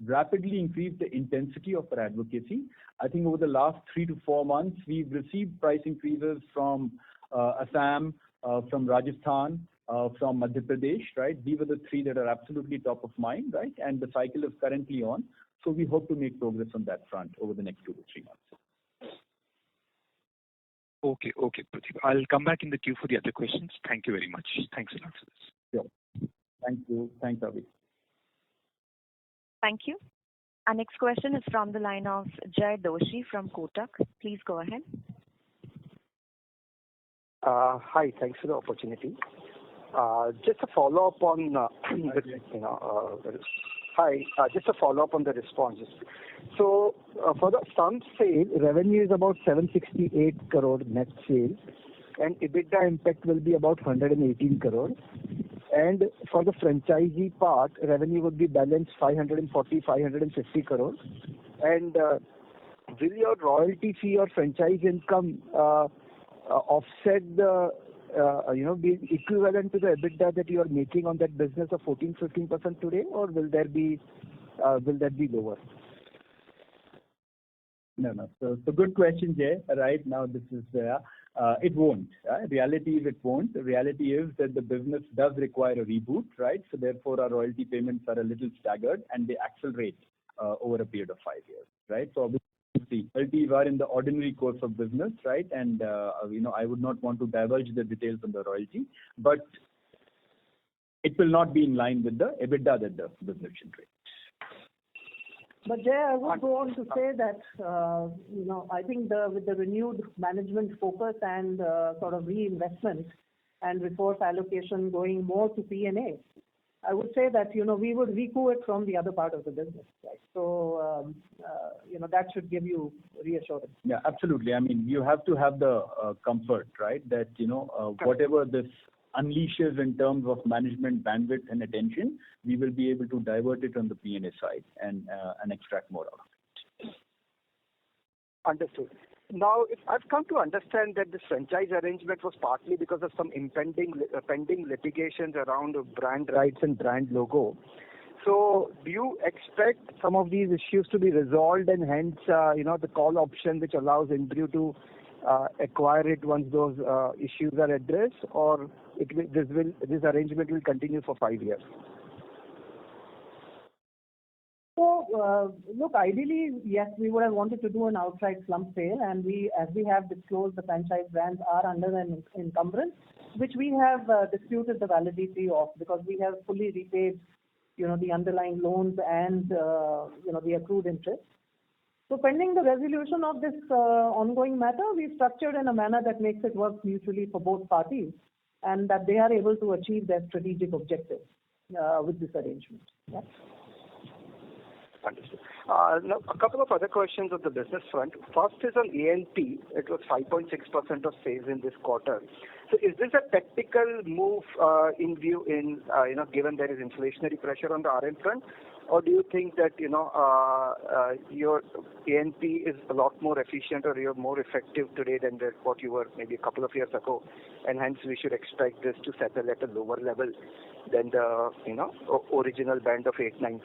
rapidly increased the intensity of our advocacy. I think over the last 3 to 4 months, we've received price increases from Assam, from Rajasthan, from Madhya Pradesh, right? These are the 3 that are absolutely top of mind, right? And the cycle is currently on. So we hope to make progress on that front over the next 2 to 3 months. Okay, Pradeep. I'll come back in the queue for the other questions. Thank you very much. Thanks a lot for this. Sure. Thank you. Thanks, Ravi. Thank you. Our next question is from the line of Jay Doshi from Kotak. Please go ahead. Hi, thanks for the opportunity. Just a follow-up on just a follow-up on the responses. So for the slump sale, revenue is about 768 crore net sales, and EBITDA impact will be about 118 crore. And for the franchisee part, revenue would be balanced 550 crore. And will your royalty fee or franchise income offset the be equivalent to the EBITDA that you are making on that business of 14-15% today, or will that be lower? No. So good question, Jay. Right now, this is it won't. Reality is it won't. The reality is that the business does require a reboot, right? So therefore, our royalty payments are a little staggered and they accelerate over a period of 5 years, right? So obviously, royalties are in the ordinary course of business, right? And I would not want to divulge the details on the royalty, but it will not be in line with the EBITDA that the business generates. But Jay, I would go on to say that, I think with the renewed management focus and sort of reinvestment and resource allocation going more to P&A, I would say that, we would recoup it from the other part of the business, right? So, that should give you reassurance. Yeah, absolutely. I mean, you have to have the comfort, right? That, whatever this unleashes in terms of management bandwidth and attention, we will be able to divert it on the P&A side and extract more out of it. Understood. Now, I've come to understand that this franchise arrangement was partly because of some pending litigations around brand rights and brand logo. So, do you expect some of these issues to be resolved, and hence, the call option which allows Inbrew to acquire it once those issues are addressed, or this arrangement will continue for 5 years? So, look, ideally, yes, we would have wanted to do an outright slump sale, and as we have disclosed, the franchise brands are under an encumbrance, which we have disputed the validity of because we have fully repaid, the underlying loans and, the accrued interest. So pending the resolution of this ongoing matter, we've structured in a manner that makes it work mutually for both parties and that they are able to achieve their strategic objectives with this arrangement. Yeah. Understood. Now, a couple of other questions on the business front. First is on A&P. It was 5.6% of sales in this quarter. So is this a tactical move given there is inflationary pressure on the RM front? Or do you think that, your A&P is a lot more efficient or you're more effective today than what you were maybe a couple of years ago? And hence we should expect this to settle at a lower level than the, original band of 8-9%.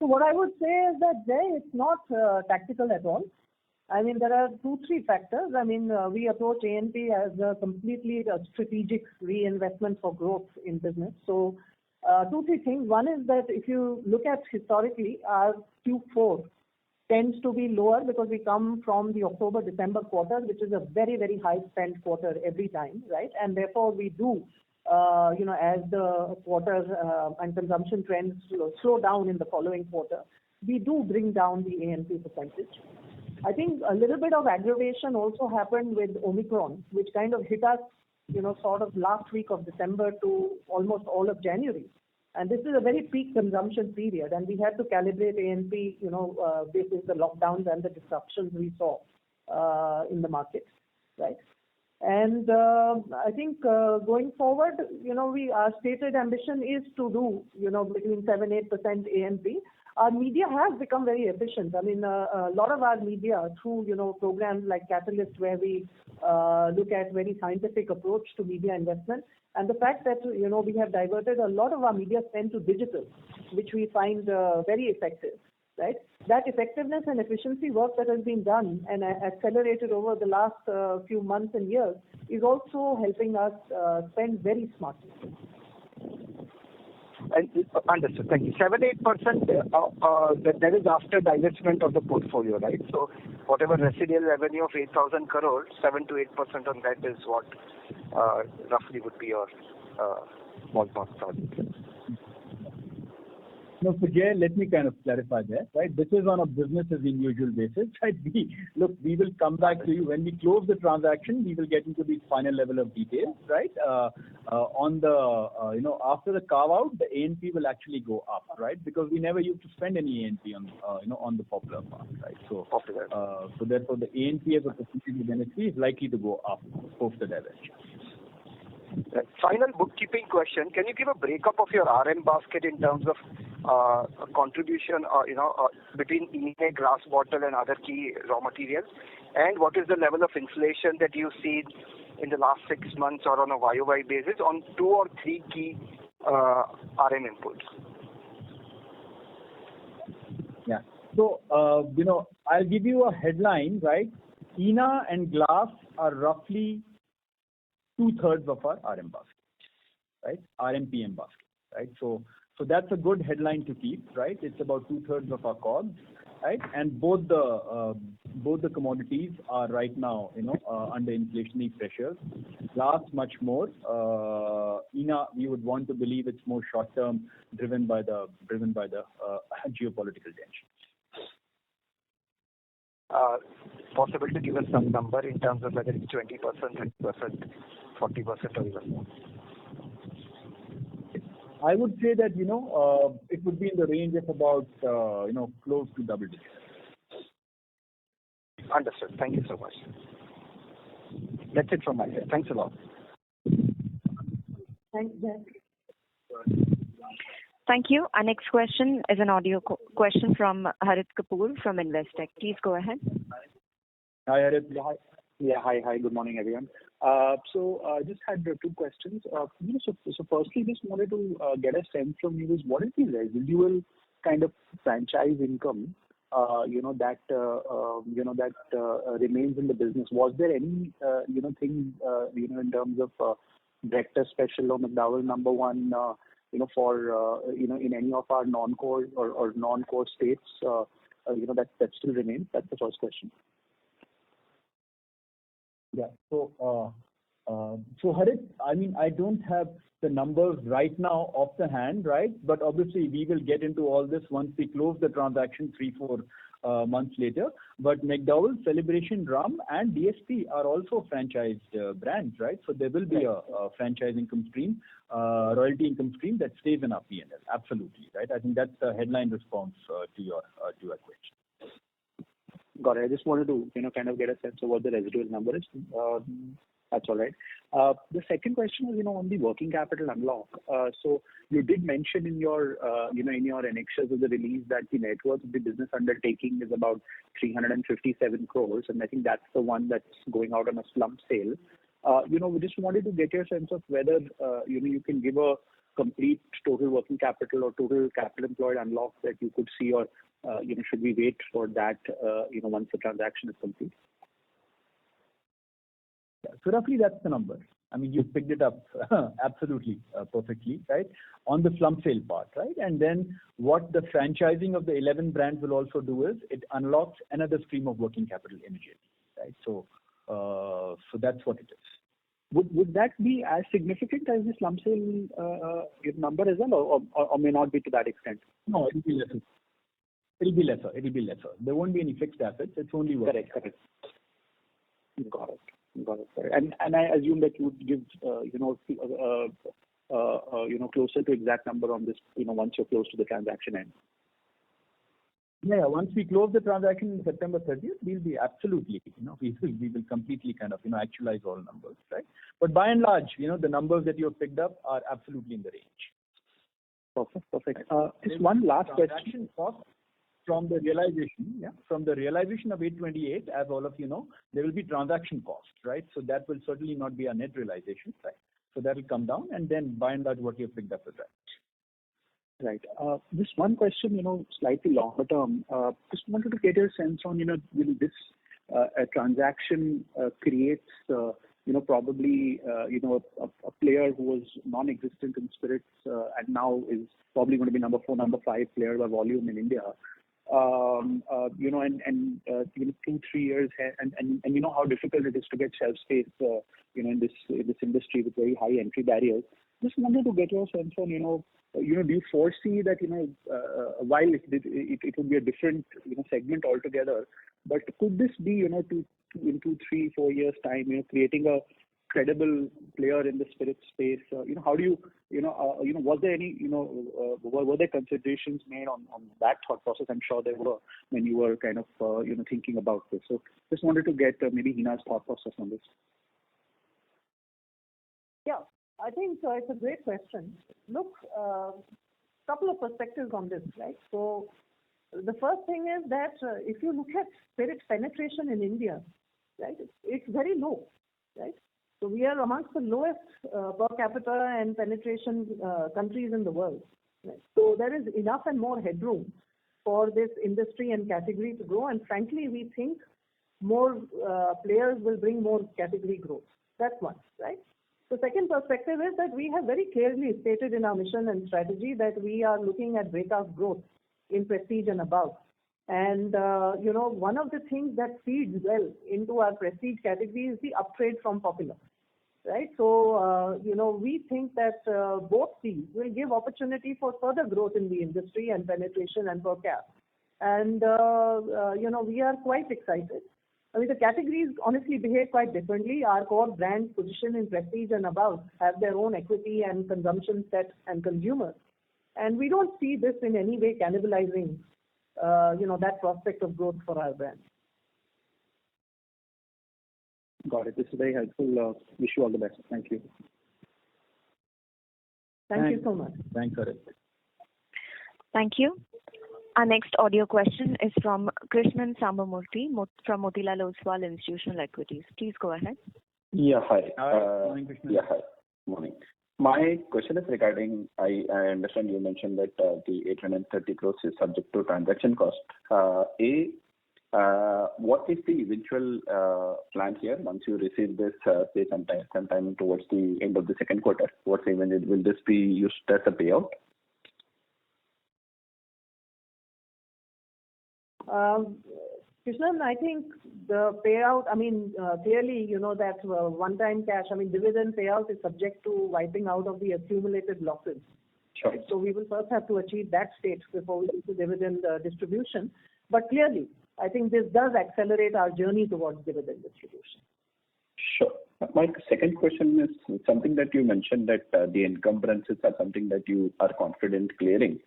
So what I would say is that, Jay, it's not tactical at all. I mean, there are 2-3 factors. I mean, we approach A&P as a completely strategic reinvestment for growth in business. So 2-3 things. One is that if you look at historically, our Q4 tends to be lower because we come from the October-December quarter, which is a very, very high spend quarter every time, right? And therefore we do, as the quarter and consumption trends slow down in the following quarter, we do bring down the A&P percentage. I think a little bit of aggravation also happened with Omicron, which kind of hit us, sort of last week of December to almost all of January. And this is a very peak consumption period, and we had to calibrate A&P, based on the lockdowns and the disruptions we saw in the market, right? And I think going forward, our stated ambition is to do, between 7-8% A&P. Our media has become very efficient. I mean, a lot of our media through, programs like Catalyst, where we look at very scientific approach to media investment. And the fact that, we have diverted a lot of our media spend to digital, which we find very effective, right? That effectiveness and efficiency work that has been done and accelerated over the last few months and years is also helping us spend very smartly. Understood. Thank you. 7-8%, that is after divestment of the portfolio, right? So whatever residual revenue of 8,000 crores, 7 to 8% on that is what roughly would be your ballpark target. No, so Jay, let me kind of clarify that, right? This is on a business as usual basis, right? We will come back to you when we close the transaction. We will get into the final level of details, right? On the, after the carve out, the A&P will actually go up, right? Because we never used to spend any A&P on, on the popular part, right? So, so therefore, the A&P as a percentage of NSV is likely to go up post the divestiture. Final bookkeeping question. Can you give a breakup of your RM basket in terms of contribution between ENA, glass bottle and other key raw materials? And what is the level of inflation that you see in the last 6 months or on a YOY basis on 2 or 3 key RM inputs? Yeah. So, I'll give you a headline, right? ENA and glass are roughly 2/3 of our RM basket, right? RMPM basket, right? So that's a good headline to keep, right? It's about 2/3 of our COGS, right? And both the commodities are right now, under inflationary pressures. Glass much more. ENA, we would want to believe it's more short term, driven by the geopolitical tensions. Possible to give us some number in terms of whether it's 20%, 30%, 40% or even more? I would say that, it would be in the range of about, close to double digits. Understood. Thank you so much. That's it from my side. Thanks a lot. Thanks, Jack. Thank you. Our next question is an audio question from Harit Kapoor from Investec. Please go ahead. Hi, Harit. Yeah, hi. Good morning, everyone. So I just had 2 questions. So firstly, just wanted to get a sense from you is what is the residual kind of franchise income, that remains in the business? Was there any, thing, in terms of Director Special or McDowell's number 1, for in any of our non-core or non-core states, that still remains? That's the first question. Yeah. So Harit, I mean, I don't have the numbers right now off the hand, right? But obviously, we will get into all this once we close the transaction 3-4 months later. But McDowell's, Celebration Rum, and DSP are also franchised brands, right? So there will be a franchise income stream, royalty income stream that stays in our P&L. Absolutely, right? I think that's the headline response to your question. Got it. I just wanted to, kind of get a sense of what the residual number is. That's all right. The second question is, on the working capital unlock. So you did mention in your, in your annexures of the release that the net worth of the business undertaking is about 357 crores, and I think that's the one that's going out on a slump sale. We just wanted to get your sense of whether, you can give a complete total working capital or total capital employed unlock that you could see, or should we wait for that, once the transaction is complete? Yeah, so roughly that's the number. I mean, you picked it up absolutely perfectly, right? On the slump sale part, right? And then what the franchising of the 11 brands will also do is it unlocks another stream of working capital immediately, right? So that's what it is. Would that be as significant as the slump sale number as well, or may not be to that extent? No, it will be less. It'll be lesser. There won't be any fixed assets. It's only working. Correct. Got it. And I assume that you would give closer to exact number on this once you're close to the transaction end. Yeah, once we close the transaction in September 30th, we'll be absolutely, we will completely kind of, actualize all numbers, right? But by and large, the numbers that you have picked up are absolutely in the range. Perfect. Just one last question. Cost from the realization, from the realization of 828, as all of you know, there will be transaction costs, right? So that will certainly not be a net realization, right? So that will come down, and then by and large, what you have picked up is right. Right. Just one question, slightly longer term. Just wanted to get your sense on, will this transaction creates, probably, a player who was non-existent in spirits and now is probably going to be number 4, number 5 player by volume in India. 2-3 years, and you know how difficult it is to get shelf space, in this industry with very high entry barriers. Just wanted to get your sense on, do you foresee that, while it would be a different, segment altogether, but could this be, in 2, 3, 4 years time, creating a credible player in the spirit space? How do you, was there any, were there considerations made on that thought process? I'm sure there were when you were kind of, thinking about this. So just wanted to get maybe Hina's thought process on this. Yeah, I think it's a great question. Look, couple of perspectives on this, right? So the first thing is that if you look at spirit penetration in India, right, it's very low, right? So we are amongst the lowest per capita and penetration countries in the world. Right? So there is enough and more headroom for this industry and category to grow. And frankly, we think more players will bring more category growth. That's one, right? The second perspective is that we have very clearly stated in our mission and strategy that we are looking at breakout growth in prestige and above. And, one of the things that feeds well into our prestige category is the uptrade from popular, right? So, we think that both these will give opportunity for further growth in the industry and penetration and per cap. And, we are quite excited. I mean, the categories honestly behave quite differently. Our core brand position in prestige and above have their own equity and consumption set and consumers. And we don't see this in any way cannibalizing, that prospect of growth for our brand. Got it. This is very helpful. Wish you all the best. Thank you. Thank you so much. Thanks, Harit. Thank you. Our next audio question is from Krishnan Sambamurthy from Motilal Oswal Institutional Equities. Please go ahead. Yeah, hi. Morning, Krishnan. Yeah, hi. Morning. My question is regarding, I understand you mentioned that the 830 crores is subject to transaction cost. What is the eventual plan here once you receive this, say sometime towards the end of the second quarter? Will this be used as a payout? Krishnan, I think the payout, clearly, that one-time cash, dividend payout is subject to wiping out of the accumulated losses. Sure. Right? So we will first have to achieve that state before we do dividend distribution. But clearly, I think this does accelerate our journey towards dividend distribution. Sure. My second question is something that you mentioned that the encumbrances are something that you are confident clearing.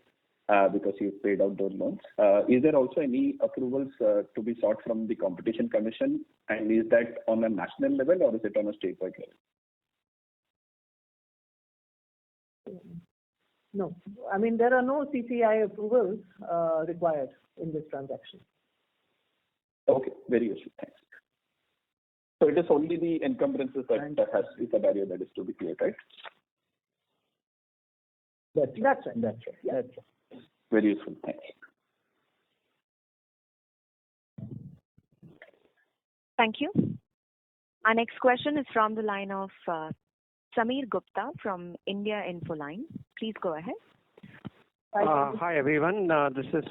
Because you've paid out those loans. Is there also any approvals to be sought from the Competition Commission? And is that on a national level or is it on a statewide level? No. There are no CCI approvals required in this transaction. Okay. Very useful. Thanks. So it is only the encumbrances that is a barrier that is to be cleared, right? That's right. Yeah. That's right. Very useful. Thanks. Thank you. Our next question is from the line of Sameer Gupta from India Infoline. Please go ahead. Hi everyone. This is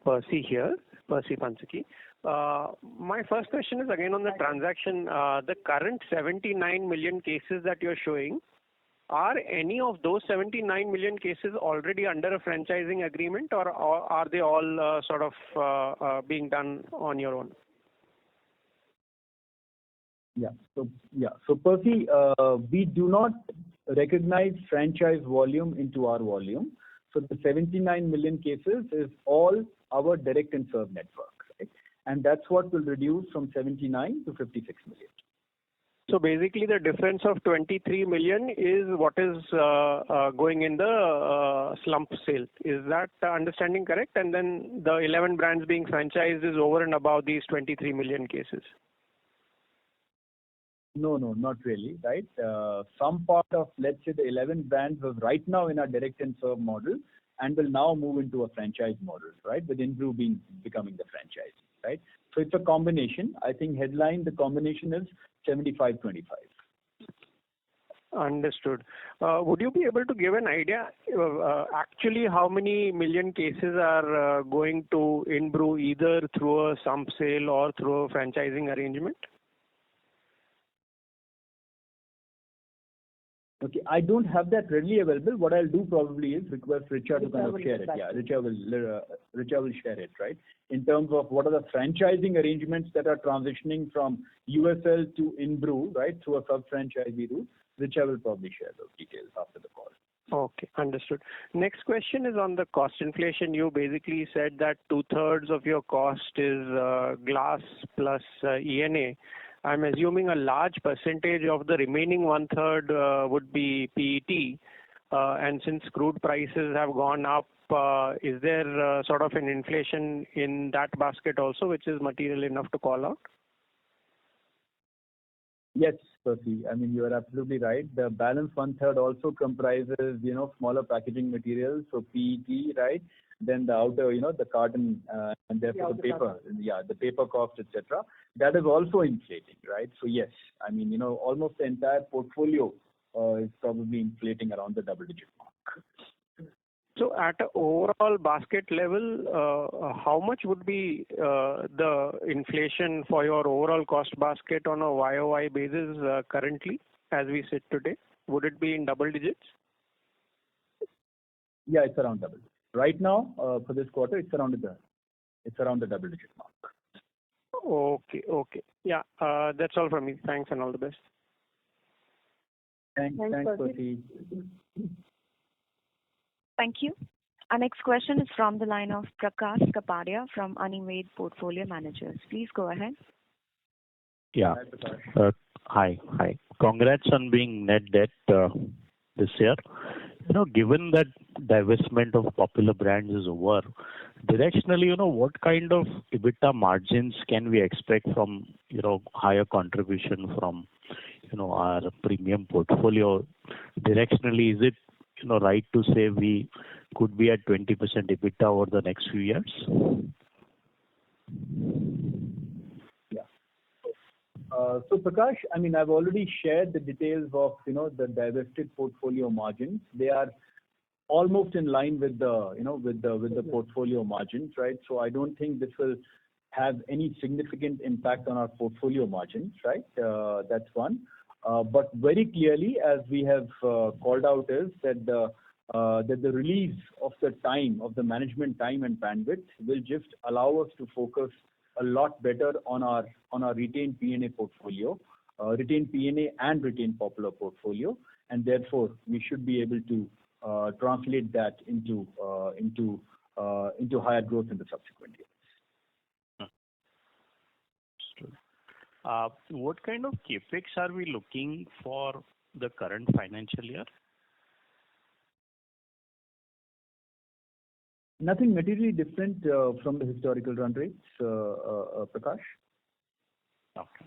Percy here, Percy Pansaki. My first question is again on the transaction. The current 79 million cases that you're showing, Are any of those 79 million cases already under a franchising agreement, or are they all sort of being done on your own? So Percy, we do not recognize franchise volume into our volume. So the 79 million cases is all our direct and serve network, right? And that's what will reduce from 79 to 56 million. So basically, the difference of 23 million is what is going in the slump sale. Is that understanding correct? And then the 11 brands being franchised is over and above these 23 million cases. No, not really, right? Some part of, let's say, the 11 brands was right now in our direct and serve model and will now move into a franchise model, right? With Inbrew becoming the franchise, right? So it's a combination. I think headline, the combination is 75-25. Understood. Would you be able to give an idea actually how many million cases are going to Inbrew either through a sump sale or through a franchising arrangement? Okay, I don't have that readily available. What I'll do probably is request Richa to kind of share it. Yeah, Richa will share it, right? In terms of what are the franchising arrangements that are transitioning from USL to Inbrew, right, through a sub-franchisee route. Richa will probably share those details after the call. Okay, understood. Next question is on the cost inflation. You basically said that 2/3 of your cost is glass plus ENA. I'm assuming a large percentage of the remaining 1/3 would be PET. And since crude prices have gone up, is there sort of an inflation in that basket also, which is material enough to call out? Yes, Percy. I mean, you are absolutely right. The balance 1/3 also comprises, smaller packaging materials, so PET, right? Then the outer, the carton, and therefore the paper, the paper cost, etc. That is also inflating, right? So yes, I mean, almost the entire portfolio is probably inflating around the double-digit mark. So at an overall basket level, how much would be the inflation for your overall cost basket on a YOY basis currently as we sit today? Would it be in double digits? Yeah, it's around double. Right now, for this quarter, it's around the double-digit mark. Okay. Yeah, that's all from me. Thanks and all the best. Thanks, Percy. Thank you. Our next question is from the line of Prakash Kapadia from Anived Portfolio Managers. Please go ahead. Yeah. Hi, Prakash. Hi. Congrats on being net debt this year. Given that divestment of popular brands is over, directionally, what kind of EBITDA margins can we expect from, higher contribution from, our premium portfolio? Directionally, is it, right to say we could be at 20% EBITDA over the next few years? Yeah. So Prakash, I mean, I've already shared the details of, the divested portfolio margins. They are almost in line with the, with the portfolio margins, right? So I don't think this will have any significant impact on our portfolio margins, right? That's one. But very clearly, as we have called out, is that the release of the management time and bandwidth will just allow us to focus a lot better on our retained P&A portfolio, retained P&A and retained popular portfolio, and therefore we should be able to translate that into higher growth in the subsequent years. What kind of capex are we looking for the current financial year? Nothing materially different from the historical run rates, Prakash. Okay.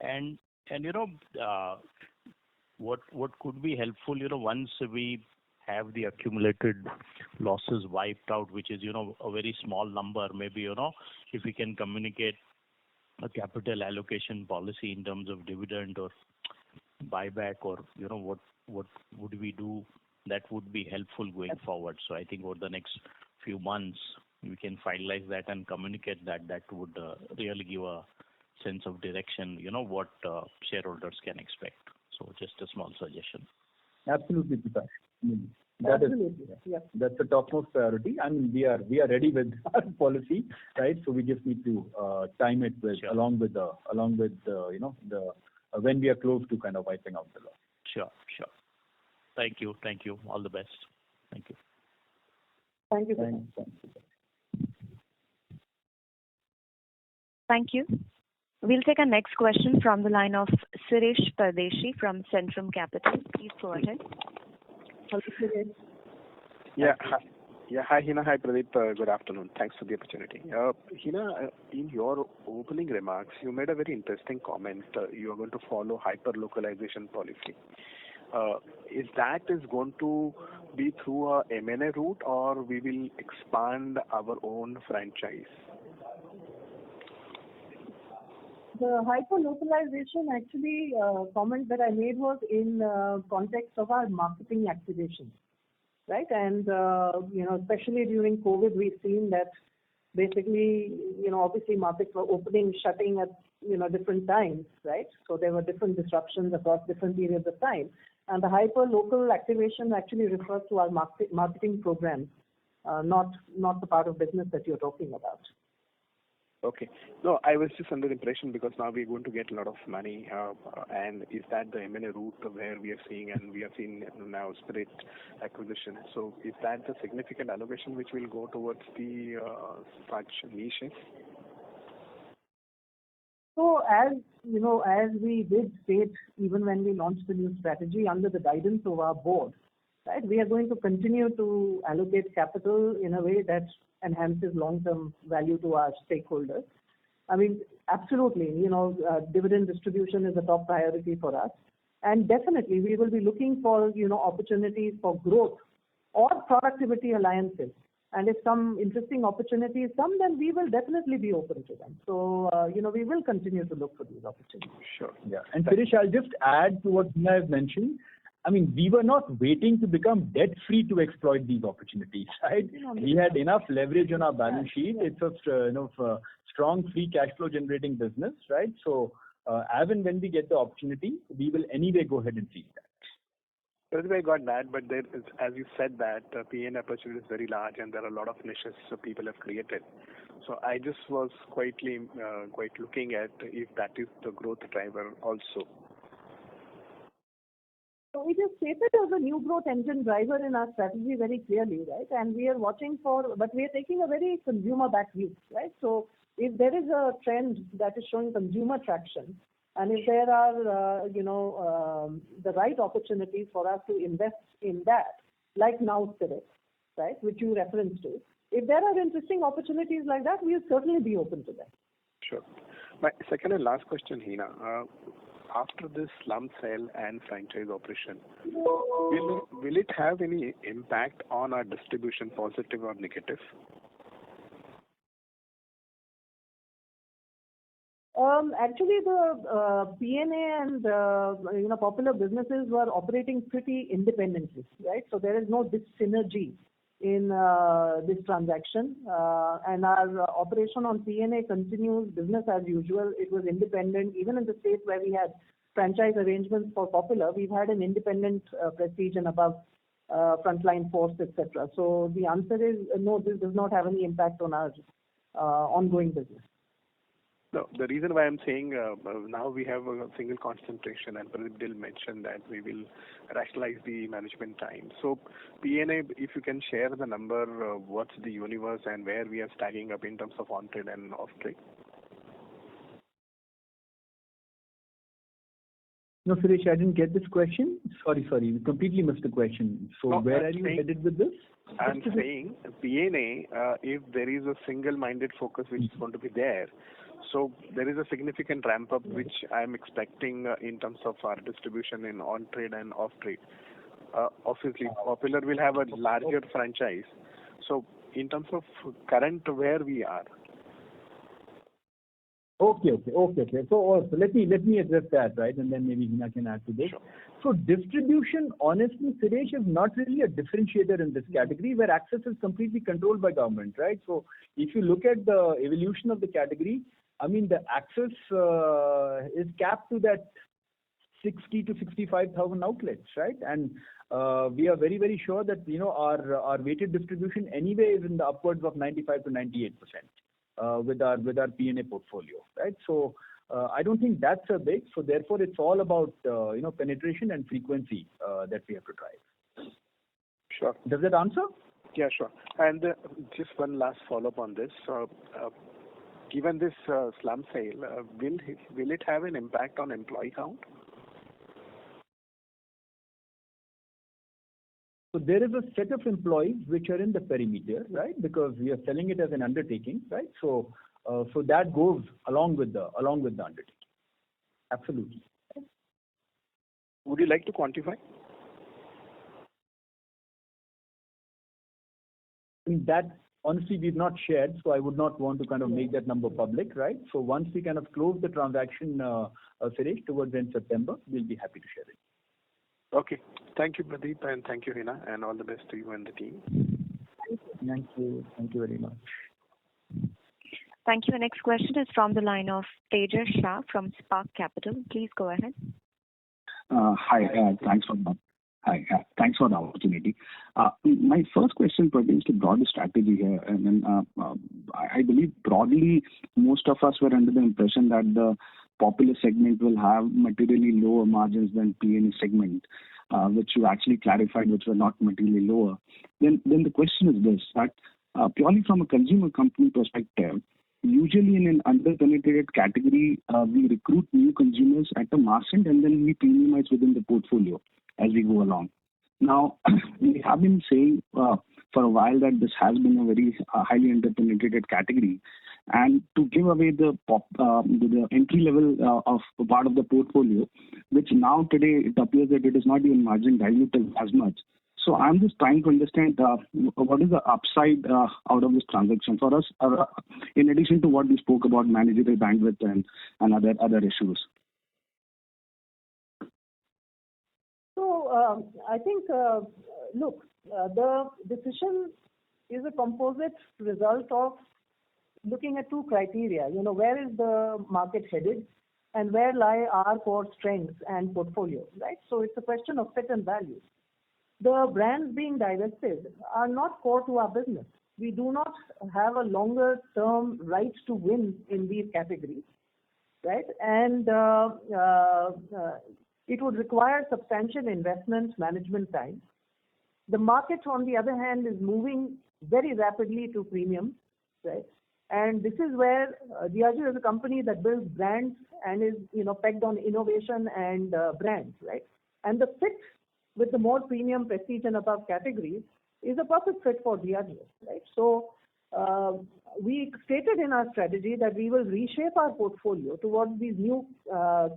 And what could be helpful, once we have the accumulated losses wiped out, which is, a very small number, maybe, if we can communicate a capital allocation policy in terms of dividend or buyback, or what would we do, that would be helpful going forward. So I think over the next few months we can finalize that and communicate that. That would really give a sense of direction, what shareholders can expect. So just a small suggestion. Absolutely, Prakash. That is, Absolutely. Yes. that's the topmost priority. I mean, we are ready with our policy, right? So we just need to time it with along with when we are close to kind of wiping out the law. Sure. Thank you. All the best. Thank you. Thank you. Thanks. Thank you. We'll take our next question from the line of Suresh Pardeshi from Centrum Capital. Please go ahead. Hello, Suresh. Hi, Hina. Hi, Pradeep. Good afternoon. Thanks for the opportunity. Hina, in your opening remarks, you made a very interesting comment. You are going to follow hyper-localization policy. Is that going to be through a M&A route, or we will expand our own franchise? The hyper-localization actually comment that I made was in context of our marketing activation, right? And, especially during COVID, we've seen that basically, obviously markets were opening, shutting at, different times, right? So there were different disruptions across different periods of time. And the hyper-local activation actually refers to our marketing program, not the part of business that you're talking about. Okay. No, I was just under the impression because now we're going to get a lot of money, and is that the M&A route where we are seeing, and we have seen now Spirit acquisition. So is that the significant allocation which will go towards the such niches? So as we did state even when we launched the new strategy under the guidance of our board, right, we are going to continue to allocate capital in a way that enhances long-term value to our stakeholders. I mean, absolutely, dividend distribution is a top priority for us. And definitely we will be looking for, opportunities for growth or productivity alliances. And if some interesting opportunities come, then we will definitely be open to them. So, we will continue to look for these opportunities. Sure. Yeah. And Suresh, I'll just add to what Hina has mentioned. I mean, we were not waiting to become debt-free to exploit these opportunities, right? We had enough leverage on our balance sheet. It's a strong free cash flow generating business, right? So, as and when we get the opportunity, we will anyway go ahead and seize that. I got that, but there is, as you said, that P&A opportunity is very large and there are a lot of niches people have created. So I just was quite looking at if that is the growth driver also. So it is stated as a new growth engine driver in our strategy very clearly, right? And we are but we are taking a very consumer-backed view, right? So if there is a trend that is showing consumer traction, and if there are, the right opportunities for us to invest in that, like now Spirit, right, which you referenced to, if there are interesting opportunities like that, we'll certainly be open to them. Sure. My second and last question, Hina. After this slum sale and franchise operation, will it have any impact on our distribution, positive or negative? Actually, the P&A and popular businesses were operating pretty independently, right? So there is no dis-synergy in this transaction, and our operation on P&A continues business as usual. It was independent, even in the states where we had franchise arrangements for Popular. We've had an independent Prestige and Above frontline force, etc. So the answer is no. This does not have any impact on our ongoing business. No, the reason why I'm saying now we have a single concentration, and Pradeep did mention that we will rationalize the management time. So P&A, if you can share the number, what's the universe and where we are stacking up in terms of on-trade and off-trade? No, Suresh, I didn't get this question. Sorry, we completely missed the question. So where are you headed with this? I'm saying P&A, if there is a single-minded focus which is going to be there, so there is a significant ramp up which I'm expecting in terms of our distribution in on-trade and off-trade. Obviously, Popular will have a larger franchise. So in terms of current where we are. Okay. So let me address that, right, and then maybe Hina can add to this. Sure. So distribution, honestly, Suresh, is not really a differentiator in this category where access is completely controlled by government, right? So if you look at the evolution of the category, I mean, the access is capped to that 60 to 65,000 outlets, right? And we are very, very sure that, our weighted distribution anyway is in the upwards of 95 to 98%, with our P&A portfolio, right? So, I don't think that's a big, so therefore it's all about, penetration and frequency, that we have to drive. Sure. Does that answer? Yeah, sure. And just one last follow-up on this. Given this slum sale, will it have an impact on employee count? So there is a set of employees which are in the perimeter, right? Because we are selling it as an undertaking, right? So that goes along with the undertaking. Absolutely. Would you like to quantify? That honestly we've not shared, so I would not want to kind of make that number public, right? So once we kind of close the transaction, Suresh, towards the end of September, we'll be happy to share it. Okay. Thank you, Pradeep, and thank you, Hina, and all the best to you and the team. Thank you. Thank you very much. Thank you. The next question is from the line of Tejas Shah from Spark Capital. Please go ahead. Hi. Thanks for the opportunity. My first question pertains to broader strategy here. And then I believe broadly, most of us were under the impression that the popular segment will have materially lower margins than P&A segment, which you actually clarified, which were not materially lower. Then the question is this, that purely from a consumer company perspective, usually in an under-penetrated category, we recruit new consumers at the mass end and then we premiumize within the portfolio as we go along. Now, we have been saying for a while that this has been a very highly under-penetrated category, and to give away the entry level of part of the portfolio, which now today it appears that it is not even margin dilutive as much. So I'm just trying to understand what is the upside out of this transaction for us, in addition to what we spoke about managerial bandwidth and other issues. So I think, look, the decision is a composite result of looking at two criteria. Where is the market headed and where lie our core strengths and portfolio, right? So it's a question of fit and value. The brands being divested are not core to our business. We do not have a longer term right to win in these categories, right? And it would require substantial investment management time. The market, on the other hand, is moving very rapidly to premium, right? And this is where Diageo is a company that builds brands and is, pegged on innovation and brands, right? And the fit with the more premium prestige and above categories is a perfect fit for Diageo, right? So we stated in our strategy that we will reshape our portfolio towards these new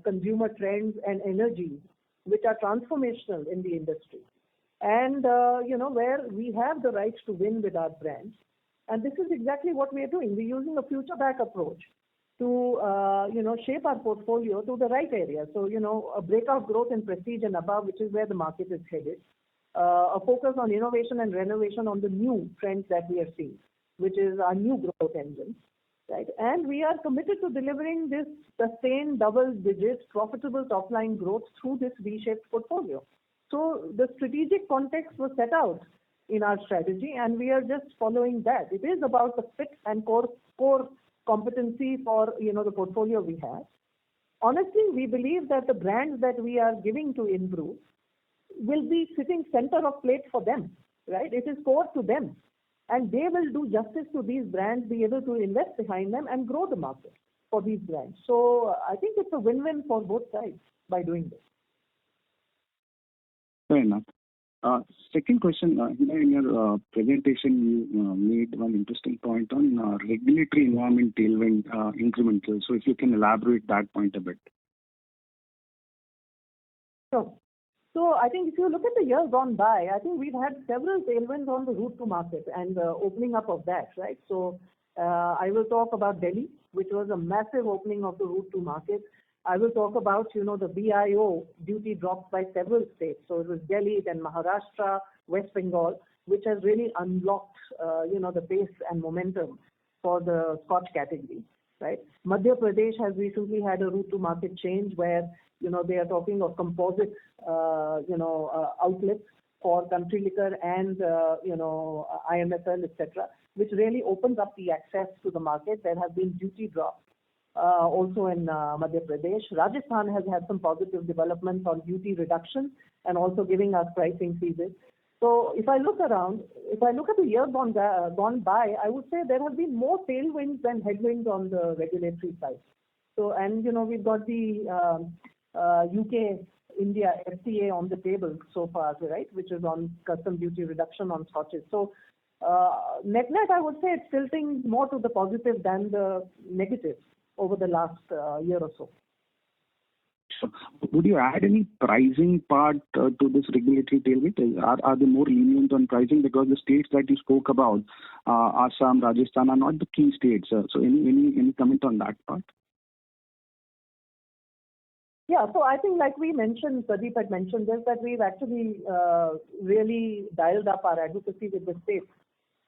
consumer trends and energies which are transformational in the industry. And, where we have the right to win with our brands. And this is exactly what we are doing. We're using a future back approach to, shape our portfolio to the right area. So, a breakout growth in prestige and above, which is where the market is headed. A focus on innovation and renovation on the new trends that we are seeing, which is our new growth engine, right? And we are committed to delivering this sustained double-digit profitable top-line growth through this reshaped portfolio. So the strategic context was set out in our strategy, and we are just following that. It is about the fit and core competency for the portfolio we have. Honestly, we believe that the brands that we are giving to Improve will be sitting center of plate for them, right? It is core to them, and they will do justice to these brands, be able to invest behind them and grow the market for these brands. So I think it's a win-win for both sides by doing this. Fair enough. Second question, in your presentation, you made one interesting point on regulatory environment tailwind incremental. So if you can elaborate that point a bit. Sure. So I think if you look at the years gone by, I think we've had several tailwinds on the route to market and the opening up of that, right? So I will talk about Delhi, which was a massive opening of the route to market. I will talk about, the BIO duty dropped by several states. So it was Delhi, then Maharashtra, West Bengal, which has really unlocked, the pace and momentum for the Scotch category, right? Madhya Pradesh has recently had a route to market change where, they are talking of composite, outlets for country liquor and, IMFL, etc., which really opens up the access to the market. There have been duty drops also in Madhya Pradesh. Rajasthan has had some positive developments on duty reduction and also giving us price increases. So if I look at the year gone by, I would say there have been more tailwinds than headwinds on the regulatory side. So, and we've got the UK-India FTA on the table so far, right, which is on custom duty reduction on scotches. So net-net, I would say it's tilting more to the positive than the negative over the last year or so. So would you add any pricing part to this regulatory tailwind? Are they more lenient on pricing? Because the states that you spoke about, Assam, Rajasthan, are not the key states. So any comment on that part? Yeah, so I think like we mentioned, Pradeep had mentioned this, that we've actually really dialed up our advocacy with the states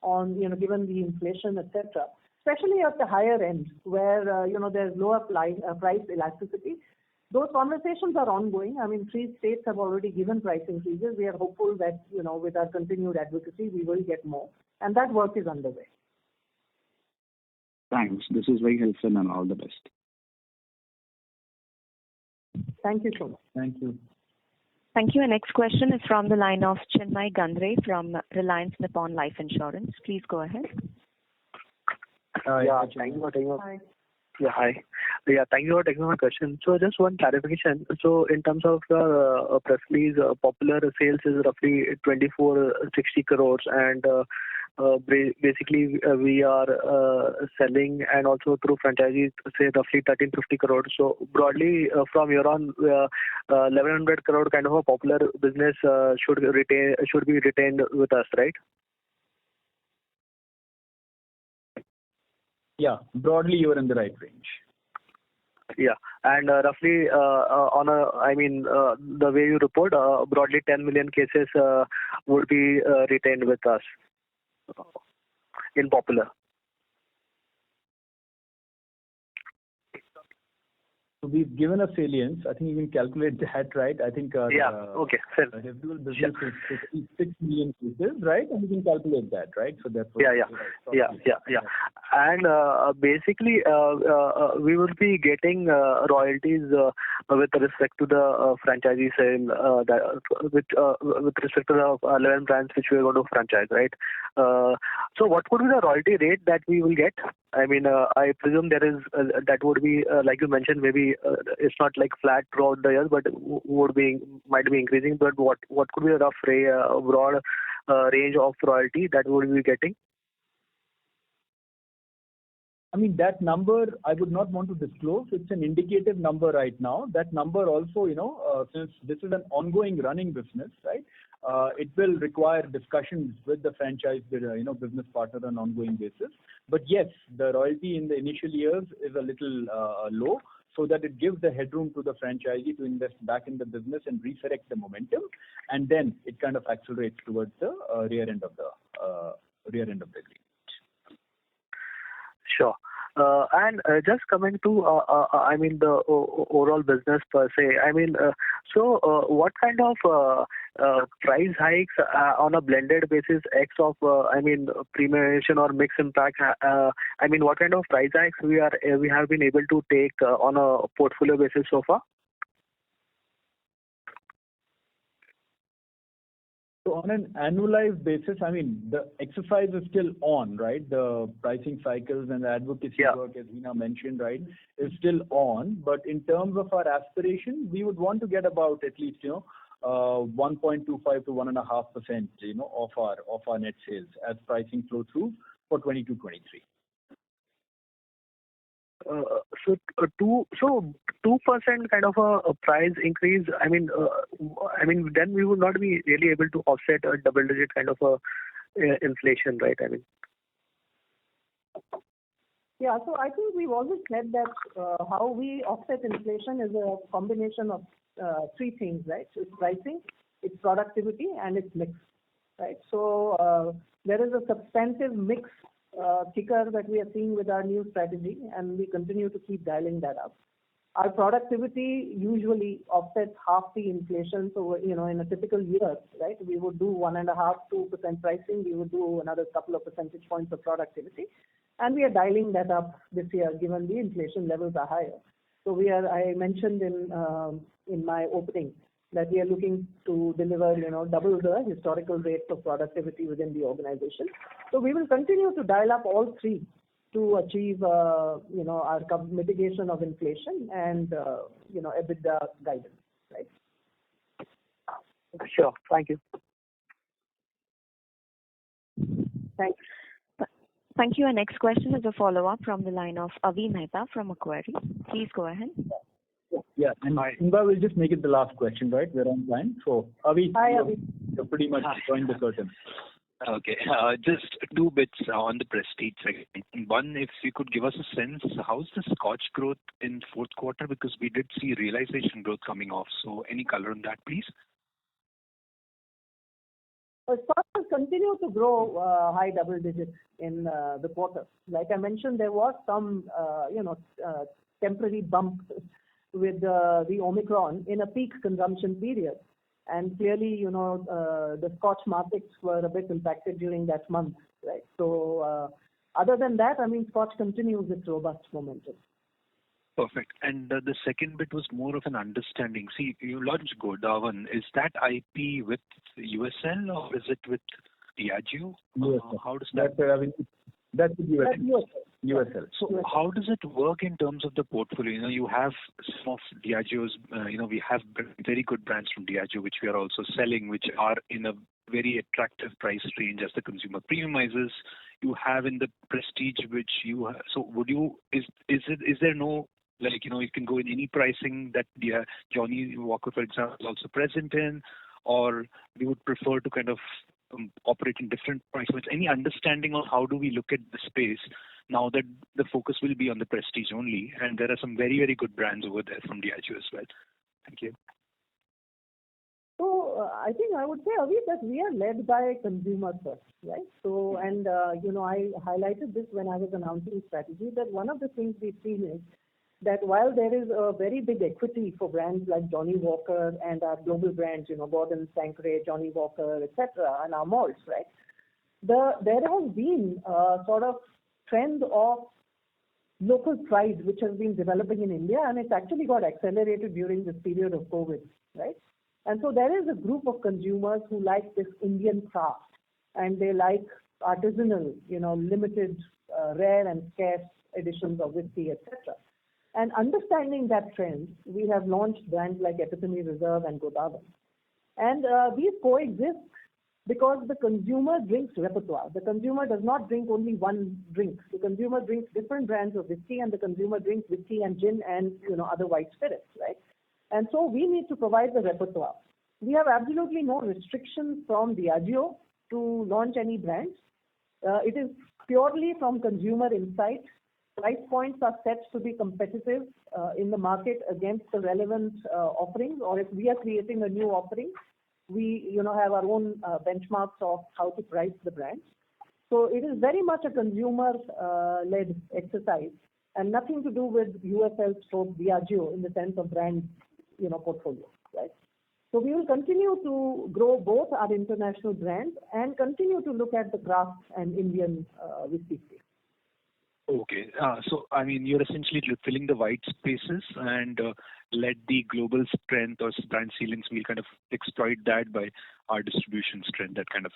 on, given the inflation, etc., especially at the higher end where, there's lower price elasticity. Those conversations are ongoing. I mean, 3 states have already given price increases. We are hopeful that, with our continued advocacy, we will get more. And that work is underway. Thanks. This is very helpful and all the best. Thank you so much. Thank you. Thank you. Our next question is from the line of Chinmay Gandre from Reliance Nippon Life Insurance. Please go ahead. Hi. Thank you for taking Hi. Yeah, hi. Yeah, thank you for taking my question. So just one clarification. So in terms of the press release, popular sales is roughly 2460 crores, and basically we are selling and also through franchisees, say roughly 1350 crores. So broadly, from here on, 1100 crore kind of a popular business should be retained with us, right? Yeah, broadly you are in the right range. Yeah, and roughly the way you report, broadly 10 million cases would be retained with us in popular. So we've given a salience. I think you can calculate that, right? I think okay. Fair. The residual business is 56 million cases, right? And you can calculate that, right? So therefore, yeah. And basically, we will be getting royalties with respect to the franchisee sale, with respect to the 11 brands which we are going to franchise, right? So what would be the royalty rate that we will get? I mean, I presume there is that would be like you mentioned, maybe it's not like flat throughout the years, but might be increasing. But what could be a rough broad range of royalty that we will be getting? I mean, that number I would not want to disclose. It's an indicative number right now. That number also, since this is an ongoing running business, right? It will require discussions with the franchise, business partner on an ongoing basis. But yes, the royalty in the initial years is a little low, so that it gives the headroom to the franchisee to invest back in the business and resurrect the momentum, and then it kind of accelerates towards the rear end of the agreement. Sure. And just coming to, the overall business per se. So what kind of price hikes on a blended basis, X of, premiumization or mix impact? What kind of price hikes we have been able to take on a portfolio basis so far? So on an annualized basis, the exercise is still on, right? The pricing cycles and the advocacy work, as Hina mentioned, right, is still on. But in terms of our aspiration, we would want to get about at least, 1.25 to 1.5%, of our net sales as pricing flow through for 22-23. So 2% kind of a price increase. Then we would not be really able to offset a double-digit kind of a inflation, right? Yeah, so I think we've always said that how we offset inflation is a combination of 3 things, right? So it's pricing, it's productivity, and it's mix, right? So there is a substantive mix kicker that we are seeing with our new strategy, and we continue to keep dialing that up. Our productivity usually offsets half the inflation. So, in a typical year, right, we would do 1.5-2% pricing. We would do another couple of percentage points of productivity. And we are dialing that up this year given the inflation levels are higher. So I mentioned in my opening that we are looking to deliver, double the historical rates of productivity within the organization. So we will continue to dial up all three to achieve, our mitigation of inflation and, EBITDA guidance, right? Sure. Thank you. Thanks. Thank you. Our next question is a follow-up from the line of Avi Mehta from Macquarie. Please go ahead. Yeah, and Inba will just make it the last question, right? We're on time. So, Avi, Hi, Avi. You're pretty much joined the curtain. Okay. Just two bits on the prestige segment. One, if you could give us a sense, how's the Scotch growth in fourth quarter? Because we did see realization growth coming off. So any color on that, please? Scotch has continued to grow high double digits in the quarter. Like I mentioned, there was some, temporary bump with the Omicron in a peak consumption period. And clearly, the Scotch markets were a bit impacted during that month, right? So, other than that, Scotch continues its robust momentum. Perfect. And the second bit was more of an understanding. See, you launched Godawan. Is that IP with USL or is it with Diageo? How does that? That's with USL. So how does it work in terms of the portfolio? You have some of Diageo's, we have very good brands from Diageo, which we are also selling, which are in a very attractive price range as the consumer premiumizes. You have in the prestige, which you have. So is there no, you can go in any pricing that Johnnie Walker, for example, is also present in, or we would prefer to kind of operate in different price points? Any understanding on how do we look at the space now that the focus will be on the prestige only, and there are some very, very good brands over there from Diageo as well. Thank you. So I think I would say, Avi, that we are led by consumers first, right? So, and I highlighted this when I was announcing strategy, that one of the things we've seen is that while there is a very big equity for brands like Johnnie Walker and our global brands, Gordon's, Tanqueray, Johnnie Walker, etc., and our malts, right? There has been a sort of trend of local pride which has been developing in India, and it's actually got accelerated during this period of COVID, right? And so there is a group of consumers who like this Indian craft, and they like artisanal, limited, rare and scarce editions of whiskey, etc. And understanding that trend, we have launched brands like Epitome Reserve and Godawan. And these coexist because the consumer drinks repertoire. The consumer does not drink only one drink. The consumer drinks different brands of whiskey, and the consumer drinks whiskey and gin and other white spirits, right? And so we need to provide the repertoire. We have absolutely no restrictions from Diageo to launch any brands. It is purely from consumer insight. Price points are set to be competitive in the market against the relevant offerings, or if we are creating a new offering, we have our own benchmarks of how to price the brand. So it is very much a consumer-led exercise and nothing to do with USL stroke Diageo in the sense of brand portfolio, right? So we will continue to grow both our international brands and continue to look at the craft and Indian whiskey space. Okay. So, you're essentially filling the white spaces and let the global strength or brand ceilings, we'll kind of exploit that by our distribution strength that kind of,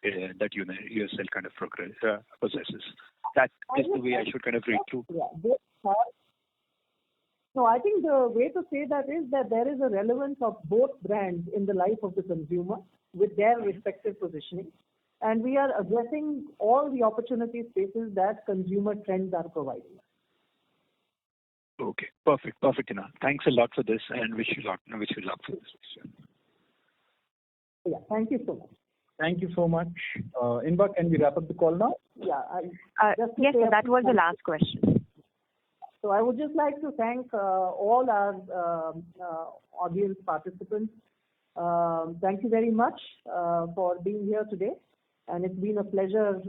that USL kind of possesses. That is the way I should kind of read through. Yeah. No, I think the way to say that is that there is a relevance of both brands in the life of the consumer with their respective positioning. And we are addressing all the opportunity spaces that consumer trends are providing. Okay, perfect, Ina. Thanks a lot for this, and wish you luck for this. Yeah, thank you so much. Thank you so much. Inba, can we wrap up the call now? Yeah. Yes, sir, that was the last question. So I would just like to thank all our audience participants. Thank you very much for being here today. And it's been a pleasure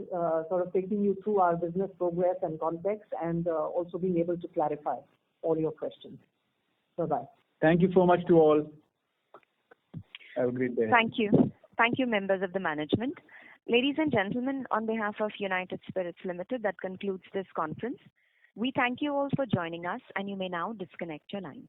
sort of taking you through our business progress and context, and also being able to clarify all your questions. Bye-bye. Thank you so much to all. Have a great day. Thank you. Thank you, members of the management. Ladies and gentlemen, on behalf of United Spirits Limited, that concludes this conference. We thank you all for joining us, and you may now disconnect your line.